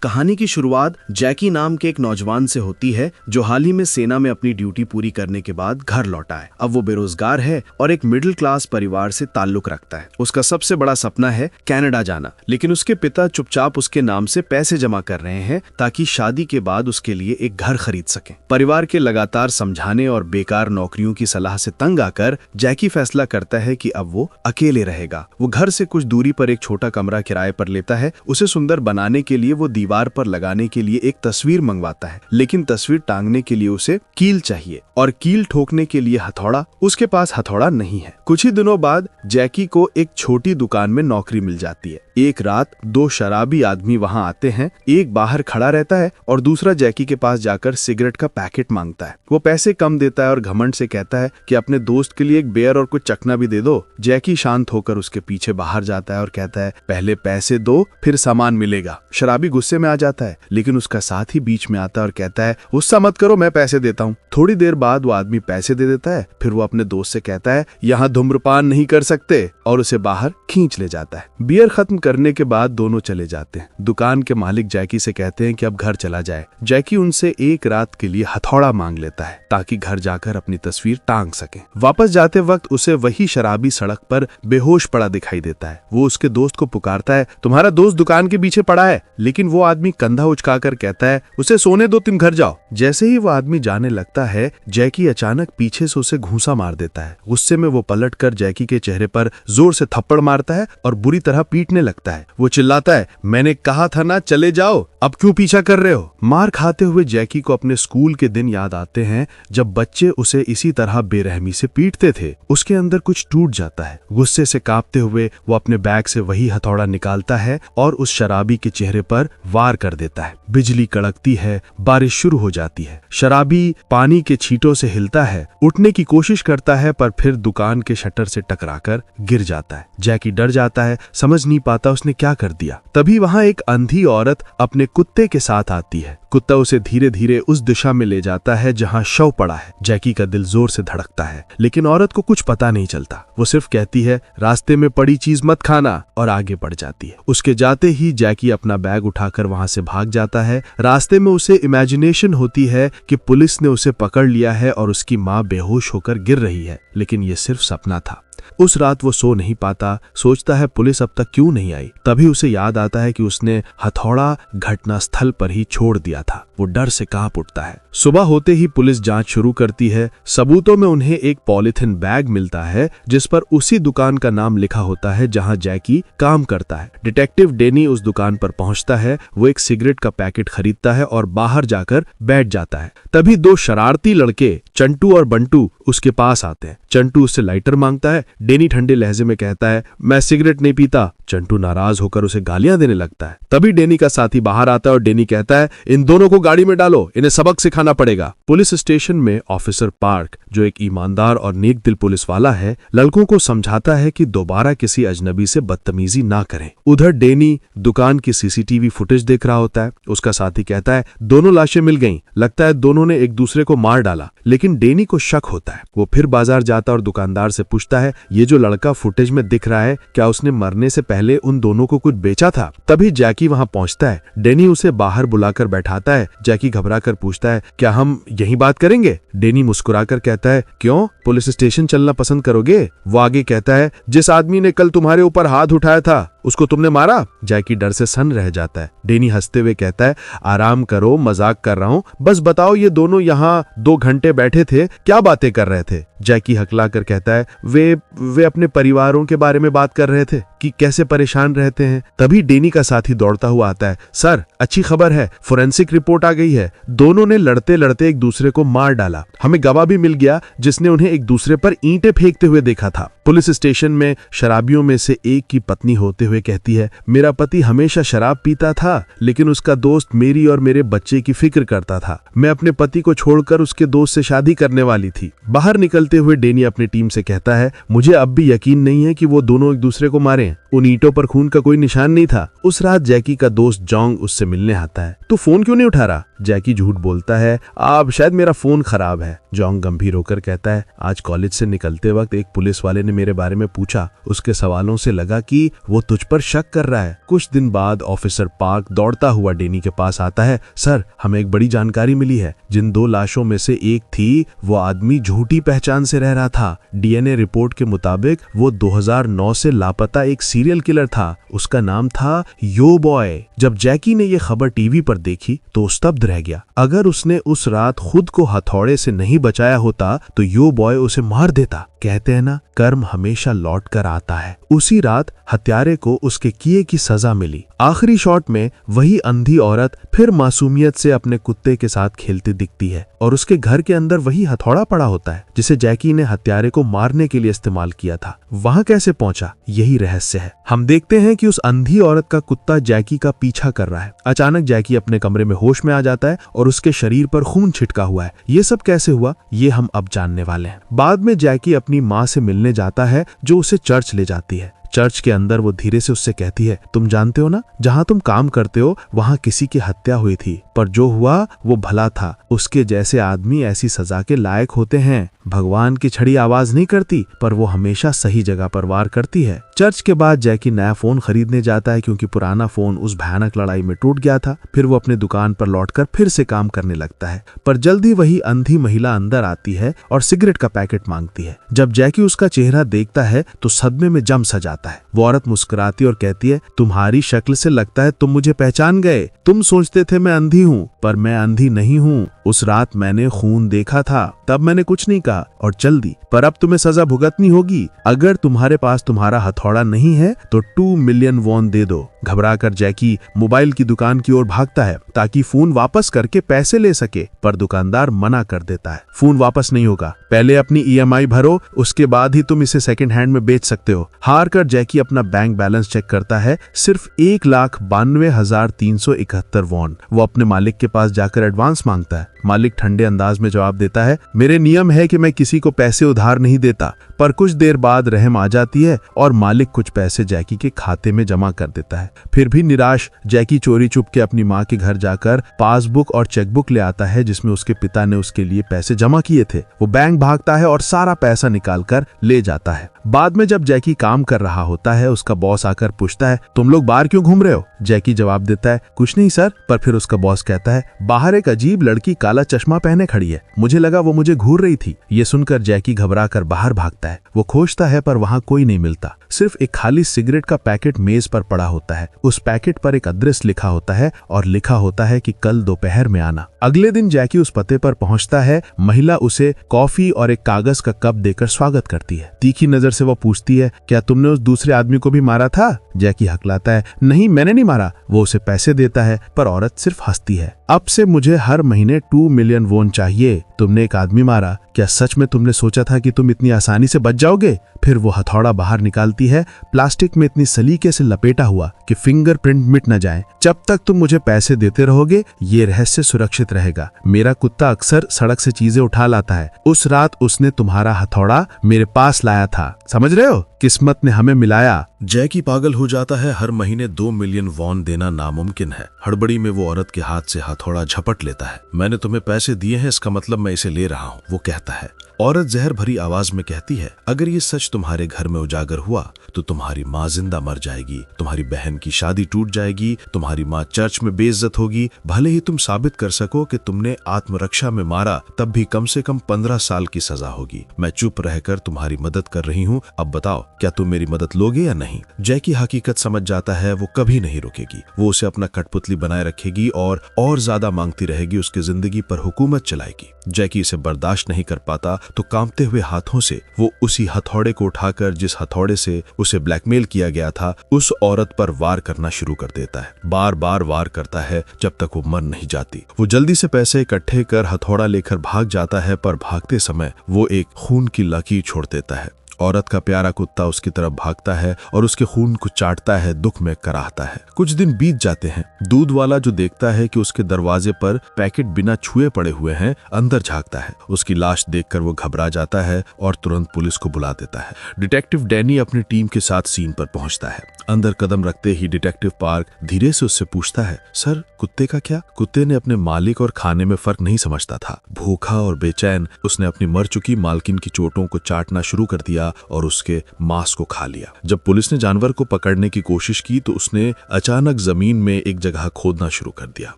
कहानी की शुरुआत जैकी नाम के एक नौजवान से होती है जो हाल ही में सेना में अपनी ड्यूटी पूरी करने के बाद घर लौटा है। अब वो बेरोजगार है और एक मिडिल क्लास परिवार से ताल्लुक रखता है। उसका सबसे बड़ा सपना है कनाडा जाना, लेकिन उसके पिता चुपचाप उसके नाम से पैसे जमा कर रहे हैं ताकि शादी के बाद उसके लिए एक घर खरीद सकें। परिवार के लगातार समझाने और बेकार नौकरियों की सलाह से तंग आकर जैकी फैसला करता है कि अब वो अकेले रहेगा। वो घर से कुछ दूरी पर एक छोटा कमरा किराए पर लेता है। उसे सुंदर बनाने के लिए वो दीवार पर लगाने के लिए एक तस्वीर मंगवाता है, लेकिन तस्वीर टांगने के लिए उसे कील चाहिए और कील ठोकने के लिए हथौड़ा। उसके पास हथौड़ा नहीं है। कुछ ही दिनों बाद जैकी को एक छोटी दुकान में नौकरी मिल जाती है। एक रात दो शराबी आदमी वहां आते हैं। एक बाहर खड़ा रहता है और दूसरा जैकी के पास जाकर सिगरेट का पैकेट मांगता है। वो पैसे कम देता है और घमंड से कहता है कि अपने दोस्त के लिए एक बेयर और कुछ चखना भी दे दो। जैकी शांत होकर उसके पीछे बाहर जाता है और कहता है, पहले पैसे दो फिर सामान मिलेगा। शराबी गुस्से में आ जाता है, लेकिन उसका साथी बीच में आता है और कहता है, गुस्सा मत करो, मैं पैसे देता हूँ। थोड़ी देर बाद वो आदमी पैसे दे देता है। फिर वो अपने दोस्त से कहता है, यहाँ धूम्रपान नहीं कर सकते, और उसे बाहर खींच ले जाता है। बियर खत्म करने के बाद दोनों चले जाते हैं। दुकान के मालिक जैकी से कहते हैं कि अब घर चला जाए। जैकी उनसे एक रात के लिए हथौड़ा मांग लेता है ताकि घर जाकर अपनी तस्वीर टांग सके। वापस जाते वक्त उसे वही शराबी सड़क पर बेहोश पड़ा दिखाई देता है। वो उसके दोस्त को पुकारता है, तुम्हारा दोस्त दुकान के पीछे पड़ा है, लेकिन वो आदमी कंधा उचकाकर कहता है, उसे सोने दो, तुम घर जाओ। जैसे ही वो आदमी जाने लगता है, जैकी अचानक पीछे से उसे घूंसा मार देता है। गुस्से में वो पलटकर जैकी के चेहरे पर जोर से थप्पड़ मारता है और बुरी तरह पीटने लगता है। वो चिल्लाता है, मैंने कहा था ना चले जाओ, अब क्यों पीछा कर रहे हो। मार खाते हुए जैकी को अपने स्कूल के दिन याद आते हैं जब बच्चे उसे इसी तरह बेरहमी से पीटते थे। उसके अंदर कुछ टूट जाता है। गुस्से से कांपते हुए वो अपने बैग से वही हथौड़ा निकालता है और उस शराबी के चेहरे पर वार कर देता है। बिजली कड़कती है, बारिश शुरू हो जाती है। शराबी पानी के छींटों से हिलता है, उठने की कोशिश करता है, पर फिर दुकान के शटर से टकराकर गिर जाता है। जैकी डर जाता है, समझ नहीं पाता उसने क्या कर दिया। तभी वहां एक अंधी औरत अपने कुत्ते के साथ आती है। कुत्ता उसे धीरे धीरे उस दिशा में ले जाता है जहां शव पड़ा है। जैकी का दिल जोर से धड़कता है, लेकिन औरत को कुछ पता नहीं चलता। वो सिर्फ कहती है, रास्ते में पड़ी चीज मत खाना, और आगे बढ़ जाती है। उसके जाते ही जैकी अपना बैग उठाकर वहां से भाग जाता है। रास्ते में उसे इमेजिनेशन होती है कि पुलिस ने उसे पकड़ लिया है और उसकी माँ बेहोश होकर गिर रही है, लेकिन ये सिर्फ सपना था। उस रात वो सो नहीं पाता, सोचता है पुलिस अब तक क्यों नहीं आई। तभी उसे याद आता है कि उसने हथौड़ा घटनास्थल पर ही छोड़ दिया था। वो डर से कांप उठता है। सुबह होते ही पुलिस जांच शुरू करती है। सबूतों में उन्हें एक पॉलिथीन बैग मिलता है जिस पर उसी दुकान का नाम लिखा होता है जहां जैकी काम करता है। डिटेक्टिव डेनी उस दुकान पर पहुंचता है। वो एक सिगरेट का पैकेट खरीदता है और बाहर जाकर बैठ जाता है। तभी दो शरारती लड़के चंटू और बंटू उसके पास आते हैं। चंटू उससे लाइटर मांगता है। डेनी ठंडे लहजे में कहता है, मैं सिगरेट नहीं पीता। चंटू नाराज होकर उसे गालियां देने लगता है। तभी डेनी का साथी बाहर आता है और डेनी कहता है, इन दोनों को गाड़ी में डालो, इन्हें सबक सिखाना पड़ेगा। पुलिस स्टेशन में ऑफिसर पार्क, जो एक ईमानदार और नेक दिल पुलिस वाला है, लड़कों को समझाता है कि दोबारा किसी अजनबी से बदतमीजी ना करें। उधर डेनी दुकान की सीसीटीवी फुटेज देख रहा होता है। उसका साथी कहता है, दोनों लाशें मिल गईं, लगता है दोनों ने एक दूसरे को मार डाला। लेकिन डेनी को शक होता है। वो फिर बाजार जाता और दुकानदार से पूछता है, ये जो लड़का फुटेज में दिख रहा है, क्या उसने मरने से पहले उन दोनों को कुछ बेचा था। तभी जैकी वहां पहुंचता है। डेनी उसे बाहर बुलाकर बैठाता है। जैकी घबराकर पूछता है, क्या हम यहीं बात करेंगे। डेनी मुस्कुराकर कहता है, क्यों, पुलिस स्टेशन चलना पसंद करोगे। वो आगे कहता है, जिस आदमी ने कल तुम्हारे ऊपर हाथ उठाया था उसको तुमने मारा। जैकी डर से सन्न रह जाता है। डेनी हंसते हुए कहता है, आराम करो, मजाक कर रहा हूँ, बस बताओ ये दोनों यहाँ 2 घंटे बैठे थे, क्या बातें कर रहे थे। जैकी हकलाकर कहता है, वे अपने परिवारों के बारे में बात कर रहे थे कि कैसे परेशान रहते हैं। तभी डेनी का साथी दौड़ता हुआ आता है, सर अच्छी खबर है, फोरेंसिक रिपोर्ट आ गई है। दोनों ने लड़ते लड़ते एक दूसरे को मार डाला। हमें गवाह भी मिल गया जिसने उन्हें एक दूसरे पर ईंटें फेंकते हुए देखा था। पुलिस स्टेशन में शराबियों में से एक की पत्नी होते हुए कहती है, मेरा पति हमेशा शराब पीता था, लेकिन उसका दोस्त मेरी और मेरे बच्चे की फिक्र करता था। मैं अपने पति को छोड़कर उसके दोस्त से शादी करने वाली थी। बाहर निकलते हुए डेनी अपनी टीम से कहता है, मुझे अब भी यकीन नहीं है कि वो दोनों एक दूसरे को मारे। उन ईंटों पर खून का कोई निशान नहीं था। उस रात जैकी का दोस्त जॉन्ग उससे मिलने आता है। तो फोन क्यों नहीं उठा रहा। जैकी झूठ बोलता है, अब शायद मेरा फोन खराब है। जॉन्ग गंभीर होकर कहता है, आज कॉलेज से निकलते वक्त एक पुलिस वाले ने मेरे बारे में पूछा। उसके सवालों से लगा कि वो तुझ मुझ पर शक कर रहा है। कुछ दिन बाद ऑफिसर पार्क दौड़ता हुआ डेनी के पास आता है। सर, हमें एक बड़ी जानकारी मिली है। जिन 2 लाशों में से एक थी, वो आदमी झूठी पहचान से रह रहा था। डीएनए रिपोर्ट के मुताबिक वो 2009 से लापता एक सीरियल किलर था। उसका नाम था यो बॉय। जब जैकी ने ये खबर टीवी पर देखी तो स्तब्ध रह गया। अगर उसने उस रात खुद को हथौड़े से नहीं बचाया होता तो यो बॉय उसे मार देता। कहते हैं ना, कर्म हमेशा लौट कर आता है। उसी रात हत्यारे को उसके किए की सजा मिली। आखिरी शॉट में वही अंधी औरत फिर मासूमियत से अपने कुत्ते के साथ खेलती दिखती है और उसके घर के अंदर वही हथौड़ा पड़ा होता है जिसे जैकी ने हत्यारे को मारने के लिए इस्तेमाल किया था। वहां कैसे पहुंचा, यही रहस्य है। हम देखते हैं कि उस अंधी औरत का कुत्ता जैकी का पीछा कर रहा है। अचानक जैकी अपने कमरे में होश में आ जाता है और उसके शरीर पर खून छिटका हुआ है। ये सब कैसे हुआ, ये हम अब जानने वाले हैं। बाद में जैकी अपनी माँ से मिलने जाता है जो उसे चर्च ले जाती है। चर्च के अंदर वो धीरे से उससे कहती है, तुम जानते हो ना, जहाँ तुम काम करते हो वहाँ किसी की हत्या हुई थी, पर जो हुआ वो भला था। उसके जैसे आदमी ऐसी सजा के लायक होते हैं। भगवान की छड़ी आवाज नहीं करती, पर वो हमेशा सही जगह पर वार करती है। चर्च के बाद जैकी नया फोन खरीदने जाता है क्योंकि पुराना फोन उस भयानक लड़ाई में टूट गया था। फिर वो अपने दुकान पर लौटकर फिर से काम करने लगता है, पर जल्दी वही अंधी महिला अंदर आती है और सिगरेट का पैकेट मांगती है। जब जैकी उसका चेहरा देखता है तो सदमे में जम सा जाता है। वो औरत मुस्कुराती और कहती है, तुम्हारी शक्ल से लगता है तुम मुझे पहचान गए। तुम सोचते थे मैं अंधी हूँ, पर मैं अंधी नहीं हूँ। उस रात मैंने खून देखा था, तब मैंने कुछ नहीं कहा और चल दी, पर अब तुम्हें सजा भुगतनी होगी। अगर तुम्हारे पास तुम्हारा हथौड़ा नहीं है तो 2 मिलियन वॉन दे दो। घबराकर जैकी मोबाइल की दुकान की ओर भागता है ताकि फोन वापस करके पैसे ले सके, पर दुकानदार मना कर देता है। फोन वापस नहीं होगा, पहले अपनी EMI भरो, उसके बाद ही तुम इसे सेकंड हैंड में बेच सकते हो। हार कर जैकी अपना बैंक बैलेंस चेक करता है, सिर्फ 1,92,371 वॉन। वो अपने मालिक के पास जाकर एडवांस मांगता है। मालिक ठंडे अंदाज में जवाब देता है, मेरे नियम है कि मैं किसी को पैसे उधार नहीं देता। पर कुछ देर बाद रहम आ जाती है और मालिक कुछ पैसे जैकी के खाते में जमा कर देता है। फिर भी निराश जैकी चोरी चुप के अपनी माँ के घर जाकर पासबुक और चेकबुक ले आता है जिसमें उसके पिता ने उसके लिए पैसे जमा किए थे। वो बैंक भागता है और सारा पैसा निकाल कर ले जाता है। बाद में जब जैकी काम कर रहा होता है, उसका बॉस आकर पूछता है, तुम लोग बाहर क्यों घूम रहे हो? जैकी जवाब देता है, कुछ नहीं सर। पर फिर उसका बॉस कहता है, बाहर एक अजीब लड़की काला चश्मा पहने खड़ी है, मुझे लगा वो मुझे घूर रही थी। ये सुनकर जैकी घबरा कर बाहर भागता है। वो खोजता है पर वहाँ कोई नहीं मिलता, सिर्फ एक खाली सिगरेट का पैकेट मेज पर पड़ा होता है। उस पैकेट पर एक एड्रेस लिखा होता है और लिखा होता है कि कल दोपहर में आना। अगले दिन जैकी उस पते पर पहुंचता है। महिला उसे कॉफी और एक कागज का कप देकर स्वागत करती है। तीखी नजर से वो पूछती है, क्या तुमने उस दूसरे आदमी को भी मारा था? जैकी हकलाता है, नहीं मैंने नहीं मारा। वो उसे पैसे देता है पर औरत सिर्फ हंसती है। अब से मुझे हर महीने 2 मिलियन वोन चाहिए। तुमने एक आदमी मारा, क्या सच में तुमने सोचा था कि तुम इतनी आसानी से बच जाओगे? फिर वो हथौड़ा बाहर निकालती है, प्लास्टिक में इतनी सलीके से लपेटा हुआ कि फिंगरप्रिंट मिट न जाए। जब तक तुम मुझे पैसे देते रहोगे ये रहस्य सुरक्षित रहेगा। मेरा कुत्ता अक्सर सड़क से चीजें उठा लाता है। उस रात उसने तुम्हारा हथौड़ा मेरे पास लाया था। समझ रहे हो, किस्मत ने हमें मिलाया। जैकी पागल हो जाता है। हर महीने 2 मिलियन वॉन देना नामुमकिन है। हड़बड़ी में वो औरत के हाथ से हथौड़ा झपट लेता है। मैंने तुम्हें पैसे दिए हैं, इसका मतलब मैं इसे ले रहा हूँ, वो कहता है। औरत जहर भरी आवाज में कहती है, अगर ये सच तुम्हारे घर में उजागर हुआ तो तुम्हारी माँ जिंदा मर जाएगी, तुम्हारी बहन की शादी टूट जाएगी, तुम्हारी माँ चर्च में बेइज्जत होगी। भले ही तुम साबित कर सको कि तुमने आत्मरक्षा में मारा, तब भी कम से कम 15 साल की सजा होगी। मैं चुप रहकर तुम्हारी मदद कर रही हूँ, अब बताओ क्या तुम मेरी मदद लोगे या नहीं? जैकी हकीकत समझ जाता है, वो कभी नहीं रुकेगी। वो उसे अपना कठपुतली बनाए रखेगी और ज्यादा मांगती रहेगी, उसकी जिंदगी पर हुकूमत चलाएगी। जैकी इसे बर्दाश्त नहीं कर पाता तो कांपते हुए हाथों से वो उसी हथौड़े को उठाकर, जिस हथौड़े से उसे ब्लैकमेल किया गया था, उस औरत पर वार करना शुरू कर देता है। बार बार वार करता है जब तक वो मर नहीं जाती। वो जल्दी से पैसे इकट्ठे कर हथौड़ा लेकर भाग जाता है, पर भागते समय वो एक खून की लकीर छोड़ देता है। औरत का प्यारा कुत्ता उसकी तरफ भागता है और उसके खून को चाटता है, दुख में कराहता है। कुछ दिन बीत जाते हैं। दूध वाला जो देखता है कि उसके दरवाजे पर पैकेट बिना छुए पड़े हुए हैं, अंदर झांकता है। उसकी लाश देखकर वो घबरा जाता है और तुरंत पुलिस को बुला देता है। डिटेक्टिव डैनी अपनी टीम के साथ सीन पर पहुंचता है। अंदर कदम रखते ही डिटेक्टिव पार्क धीरे से उससे पूछता है, सर कुत्ते का क्या? कुत्ते ने अपने मालिक और खाने में फर्क नहीं समझता था। भूखा और बेचैन उसने अपनी मर चुकी मालकिन की चोटों को चाटना शुरू कर दिया लिया और उसके मांस को खा लिया। जब पुलिस ने जानवर को पकड़ने की कोशिश की तो उसने अचानक जमीन में एक जगह खोदना शुरू कर दिया।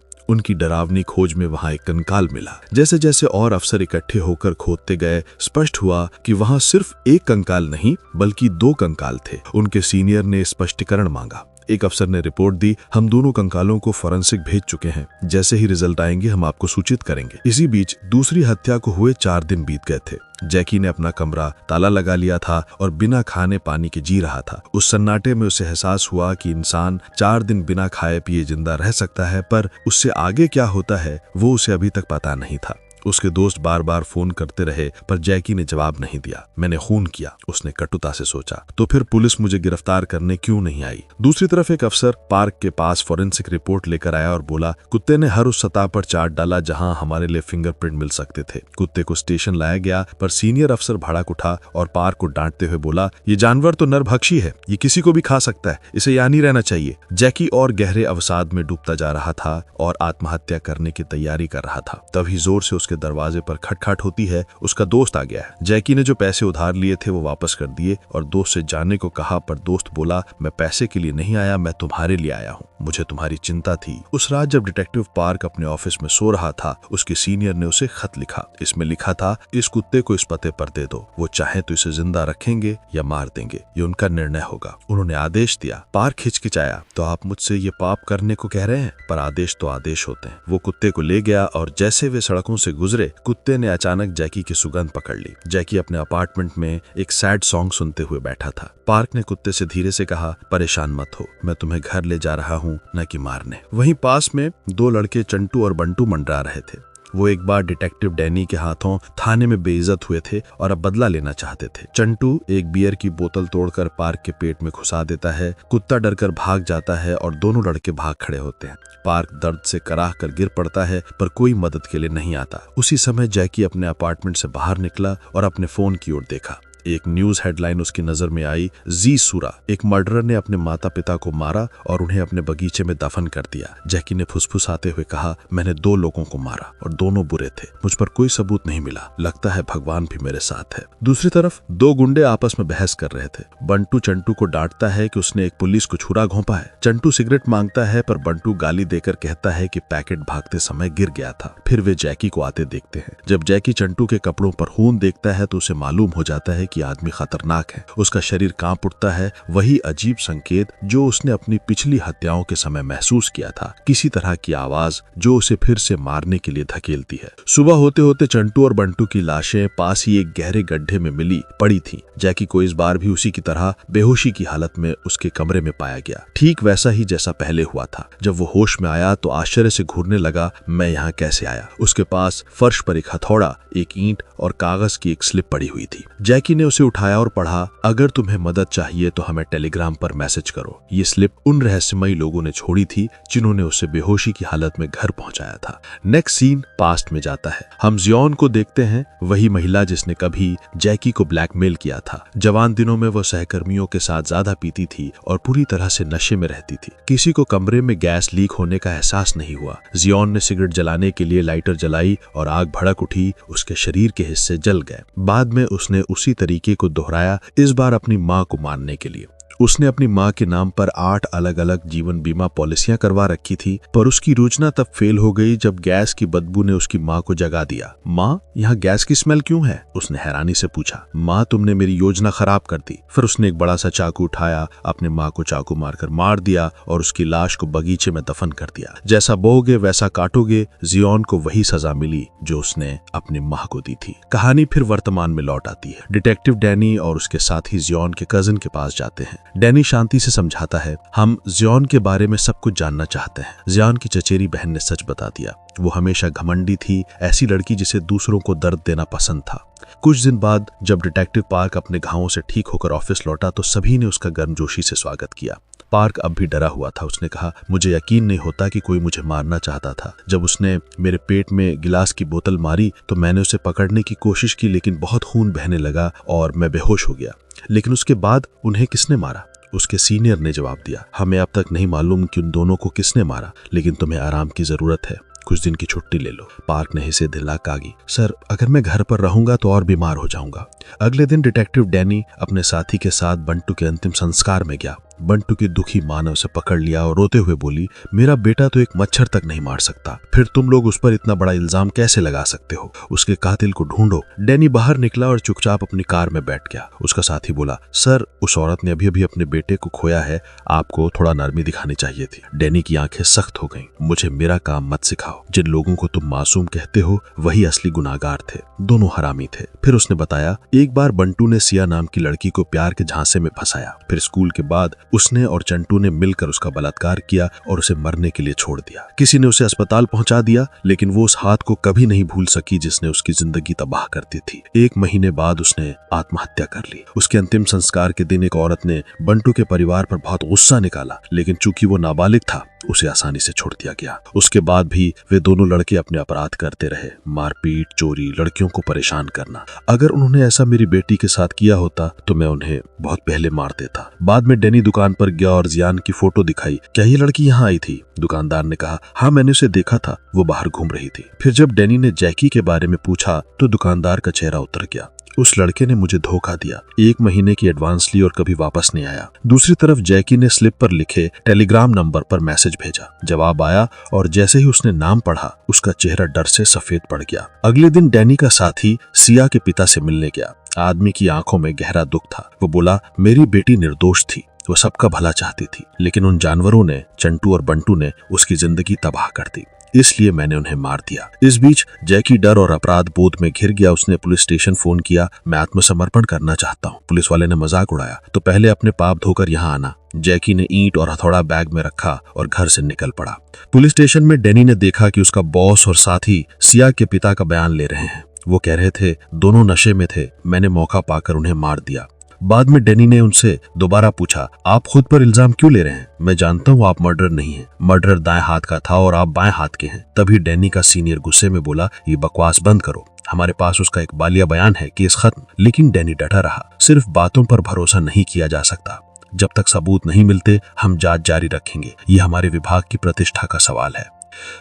उनकी डरावनी खोज में वहां एक कंकाल मिला। जैसे जैसे और अफसर इकट्ठे होकर खोदते गए, स्पष्ट हुआ कि वहां सिर्फ एक कंकाल नहीं बल्कि 2 कंकाल थे। उनके सीनियर ने स्पष्टीकरण मांगा। एक अफसर ने रिपोर्ट दी, हम दोनों कंकालों को फॉरेंसिक भेज चुके हैं, जैसे ही रिजल्ट आएंगे हम आपको सूचित करेंगे। इसी बीच दूसरी हत्या को हुए 4 दिन बीत गए थे। जैकी ने अपना कमरा ताला लगा लिया था और बिना खाने पानी के जी रहा था। उस सन्नाटे में उसे एहसास हुआ कि इंसान 4 दिन बिना खाए पिए जिंदा रह सकता है, पर उससे आगे क्या होता है वो उसे अभी तक पता नहीं था। उसके दोस्त बार बार फोन करते रहे पर जैकी ने जवाब नहीं दिया। मैंने खून किया, उसने कटुता से सोचा, तो फिर पुलिस मुझे गिरफ्तार करने क्यों नहीं आई? दूसरी तरफ एक अफसर पार्क के पास फॉरेंसिक रिपोर्ट लेकर आया और बोला, कुत्ते ने हर उस सतह पर चाट डाला जहां हमारे लिए फिंगरप्रिंट मिल सकते थे। कुत्ते को स्टेशन लाया गया पर सीनियर अफसर भड़क उठा और पार्क को डांटते हुए बोला, ये जानवर तो नरभक्षी है, ये किसी को भी खा सकता है, इसे यहाँ नहीं रहना चाहिए। जैकी और गहरे अवसाद में डूबता जा रहा था और आत्महत्या करने की तैयारी कर रहा था। तभी जोर से उसके दरवाजे पर खटखट होती है। उसका दोस्त आ गया है। जैकी ने जो पैसे उधार लिए थे वो वापस कर दिए और दोस्त से जाने को कहा, पर दोस्त बोला, मैं पैसे के लिए नहीं आया, मैं तुम्हारे लिए आया हूँ, मुझे तुम्हारी चिंता थी। उस रात जब डिटेक्टिव पार्क अपने ऑफिस में सो रहा था, उसके सीनियर ने उसे खत लिखा। इसमें लिखा था, इस कुत्ते को इस पते पर दे दो, वो चाहे तो इसे जिंदा रखेंगे या मार देंगे, ये उनका निर्णय होगा। उन्होंने आदेश दिया। पार्क हिचकिचाया, तो आप मुझसे ये पाप करने को कह रहे हैं? पर आदेश तो आदेश होते हैं। वो कुत्ते को ले गया और जैसे वे सड़कों से गुजरे, कुत्ते ने अचानक जैकी की सुगंध पकड़ ली। जैकी अपने अपार्टमेंट में एक सैड सॉन्ग सुनते हुए बैठा था। पार्क ने कुत्ते से धीरे से कहा, परेशान मत हो, मैं तुम्हें घर ले जा रहा हूँ, न कि मारने। वहीं पास में 2 लड़के चंटू और बंटू मंडरा रहे थे। वो एक बार डिटेक्टिव डैनी के हाथों थाने में बेइज्जत हुए थे और अब बदला लेना चाहते थे। चंटू एक बियर की बोतल तोड़कर पार्क के पेट में घुसा देता है। कुत्ता डरकर भाग जाता है और दोनों लड़के भाग खड़े होते हैं। पार्क दर्द से कराह कर गिर पड़ता है पर कोई मदद के लिए नहीं आता। उसी समय जैकी अपने अपार्टमेंट से बाहर निकला और अपने फोन की ओर देखा। एक न्यूज हेडलाइन उसकी नजर में आई, जी सूरा, एक मर्डरर ने अपने माता पिता को मारा और उन्हें अपने बगीचे में दफन कर दिया। जैकी ने फुसफुसाते हुए कहा, मैंने 2 लोगों को मारा और दोनों बुरे थे, मुझ पर कोई सबूत नहीं मिला, लगता है भगवान भी मेरे साथ है। दूसरी तरफ 2 गुंडे आपस में बहस कर रहे थे। बंटू चंटू को डांटता है कि उसने एक पुलिस को छुरा घोंपा है। चंटू सिगरेट मांगता है पर बंटू गाली देकर कहता है कि पैकेट भागते समय गिर गया था। फिर वे जैकी को आते देखते हैं। जब जैकी चंटू के कपड़ों पर खून देखता है तो उसे मालूम हो जाता है कि आदमी खतरनाक है। उसका शरीर कांप उठता है, वही अजीब संकेत जो उसने अपनी पिछली हत्याओं के समय महसूस किया था। किसी तरह की आवाज जो उसे फिर से मारने के लिए धकेलती है। सुबह होते होते चंटू और बंटू की लाशें पास ही एक गहरे गड्ढे में मिली पड़ी थीं। जैकी को इस बार भी उसी की तरह बेहोशी की हालत में उसके कमरे में पाया गया, ठीक वैसा ही जैसा पहले हुआ था। जब वो होश में आया तो आश्चर्य से घूरने लगा, मैं यहाँ कैसे आया? उसके पास फर्श पर एक हथौड़ा, एक ईंट और कागज की एक स्लिप पड़ी हुई थी। जैकी ने उसे उठाया और पढ़ा, अगर तुम्हें मदद चाहिए तो हमें टेलीग्राम पर मैसेज करो। ये स्लिप उन रहस्यमयी लोगों ने छोड़ी थी जिन्होंने उसे बेहोशी की हालत में घर पहुंचाया था। नेक्स्ट सीन पास्ट में जाता है। हम जियोन को देखते हैं, वही महिला जिसने कभी जैकी को ब्लैकमेल किया था। जवान दिनों में वो सहकर्मियों के साथ ज्यादा पीती थी और पूरी तरह से नशे में रहती थी। किसी को कमरे में गैस लीक होने का एहसास नहीं हुआ। जियोन ने सिगरेट जलाने के लिए लाइटर जलाई और आग भड़क उठी, उसके शरीर के हिस्से जल गए। बाद में उसने उसी तरीके को दोहराया, इस बार अपनी मां को मारने के लिए। उसने अपनी मां के नाम पर 8 अलग अलग जीवन बीमा पॉलिसियां करवा रखी थी, पर उसकी योजना तब फेल हो गई जब गैस की बदबू ने उसकी मां को जगा दिया। मां, यहाँ गैस की स्मेल क्यों है? उसने हैरानी से पूछा। मां, तुमने मेरी योजना खराब कर दी। फिर उसने एक बड़ा सा चाकू उठाया, अपने मां को चाकू मारकर मार दिया और उसकी लाश को बगीचे में दफन कर दिया। जैसा बोओगे वैसा काटोगे, जियोन को वही सजा मिली जो उसने अपनी मां को दी थी। कहानी फिर वर्तमान में लौट आती है। डिटेक्टिव डैनी और उसके साथी जियोन के कजिन के पास जाते हैं। डैनी शांति से समझाता है, हम जियोन के बारे में सब कुछ जानना चाहते हैं। जियोन की चचेरी बहन ने सच बता दिया। वो हमेशा घमंडी थी, ऐसी लड़की जिसे दूसरों को दर्द देना पसंद था। कुछ दिन बाद जब डिटेक्टिव पार्क अपने घावों से ठीक होकर ऑफिस लौटा तो सभी ने उसका गर्मजोशी से स्वागत किया। पार्क अब भी डरा हुआ था। उसने कहा, मुझे यकीन नहीं होता कि कोई मुझे मारना चाहता था। जब उसने मेरे पेट में गिलास की बोतल मारी तो मैंने उसे पकड़ने की कोशिश की, लेकिन बहुत खून बहने लगा और मैं बेहोश हो गया। लेकिन उसके बाद उन्हें किसने मारा? उसके सीनियर ने जवाब दिया, हमें अब तक नहीं मालूम कि उन दोनों को किसने मारा, लेकिन तुम्हें आराम की जरूरत है। कुछ दिन की छुट्टी ले लो। पार्क ने इसे दिला कागी, सर अगर मैं घर पर रहूंगा तो और बीमार हो जाऊंगा। अगले दिन डिटेक्टिव डैनी अपने साथी के साथ बंटू के अंतिम संस्कार में गया। बंटू की दुखी मां ने उसे पकड़ लिया और रोते हुए बोली, मेरा बेटा तो एक मच्छर तक नहीं मार सकता, फिर तुम लोग उस पर इतना बड़ा इल्जाम कैसे लगा सकते हो? उसके कातिल को ढूंढो। डैनी बाहर निकला और चुपचाप अपनी कार में बैठ गया। उसका साथी बोला, सर उस औरत ने अभी अभी अपने बेटे को खोया है, आपको थोड़ा नरमी दिखानी चाहिए थी। डैनी की आंखें सख्त हो गईं। मुझे मेरा काम मत सिखाओ। जिन लोगों को तुम मासूम कहते हो वही असली गुनाहगार थे। दोनों हरामी थे। फिर उसने बताया, एक बार बंटू ने सिया नाम की लड़की को प्यार के झांसे में फंसाया। फिर स्कूल के बाद उसने और चंटू ने मिलकर उसका बलात्कार किया और उसे मरने के लिए छोड़ दिया। किसी ने उसे अस्पताल पहुंचा दिया, लेकिन वो उस हाथ को कभी नहीं भूल सकी जिसने उसकी जिंदगी तबाह कर दी थी। 1 महीने बाद उसने आत्महत्या कर ली। उसके अंतिम संस्कार के दिन एक औरत ने बंटू के परिवार पर बहुत गुस्सा निकाला, लेकिन चूंकि वो नाबालिग था उसे आसानी से छोड़ दिया गया। उसके बाद भी वे दोनों लड़के अपने अपराध करते रहे, मारपीट, चोरी, लड़कियों को परेशान करना। अगर उन्होंने ऐसा मेरी बेटी के साथ किया होता तो मैं उन्हें बहुत पहले मार देता। बाद में डैनी दुकान पर गया और जियान की फोटो दिखाई। क्या ये लड़की यहाँ आई थी? दुकानदार ने कहा, हाँ मैंने उसे देखा था, वो बाहर घूम रही थी। फिर जब डैनी ने जैकी के बारे में पूछा तो दुकानदार का चेहरा उतर गया। उस लड़के ने मुझे धोखा दिया, 1 महीने की एडवांस ली और कभी वापस नहीं आया। दूसरी तरफ जैकी ने स्लिप पर लिखे टेलीग्राम नंबर पर मैसेज भेजा। जवाब आया और जैसे ही उसने नाम पढ़ा उसका चेहरा डर से सफेद पड़ गया। अगले दिन डैनी का साथी सिया के पिता से मिलने गया। आदमी की आंखों में गहरा दुख था। वो बोला, मेरी बेटी निर्दोष थी, वो सबका भला चाहती थी, लेकिन उन जानवरों ने, चंटू और बंटू ने उसकी जिंदगी तबाह कर दी, इसलिए मैंने उन्हें मार दिया। इस बीच जैकी डर और अपराध बोध में घिर गया। उसने पुलिस स्टेशन फोन किया, मैं आत्मसमर्पण करना चाहता हूँ। पुलिस वाले ने मजाक उड़ाया, तो पहले अपने पाप धोकर यहाँ आना। जैकी ने ईंट और हथौड़ा बैग में रखा और घर से निकल पड़ा। पुलिस स्टेशन में डैनी ने देखा कि उसका बॉस और साथी सिया के पिता का बयान ले रहे हैं। वो कह रहे थे, दोनों नशे में थे, मैंने मौका पाकर उन्हें मार दिया। बाद में डैनी ने उनसे दोबारा पूछा, आप खुद पर इल्जाम क्यों ले रहे हैं? मैं जानता हूँ आप मर्डर नहीं हैं। मर्डर दाएं हाथ का था और आप बाएं हाथ के हैं। तभी डैनी का सीनियर गुस्से में बोला, ये बकवास बंद करो, हमारे पास उसका एक बालिया बयान है, केस खत्म। लेकिन डैनी डटा रहा, सिर्फ बातों पर भरोसा नहीं किया जा सकता। जब तक सबूत नहीं मिलते हम जांच जारी रखेंगे, ये हमारे विभाग की प्रतिष्ठा का सवाल है।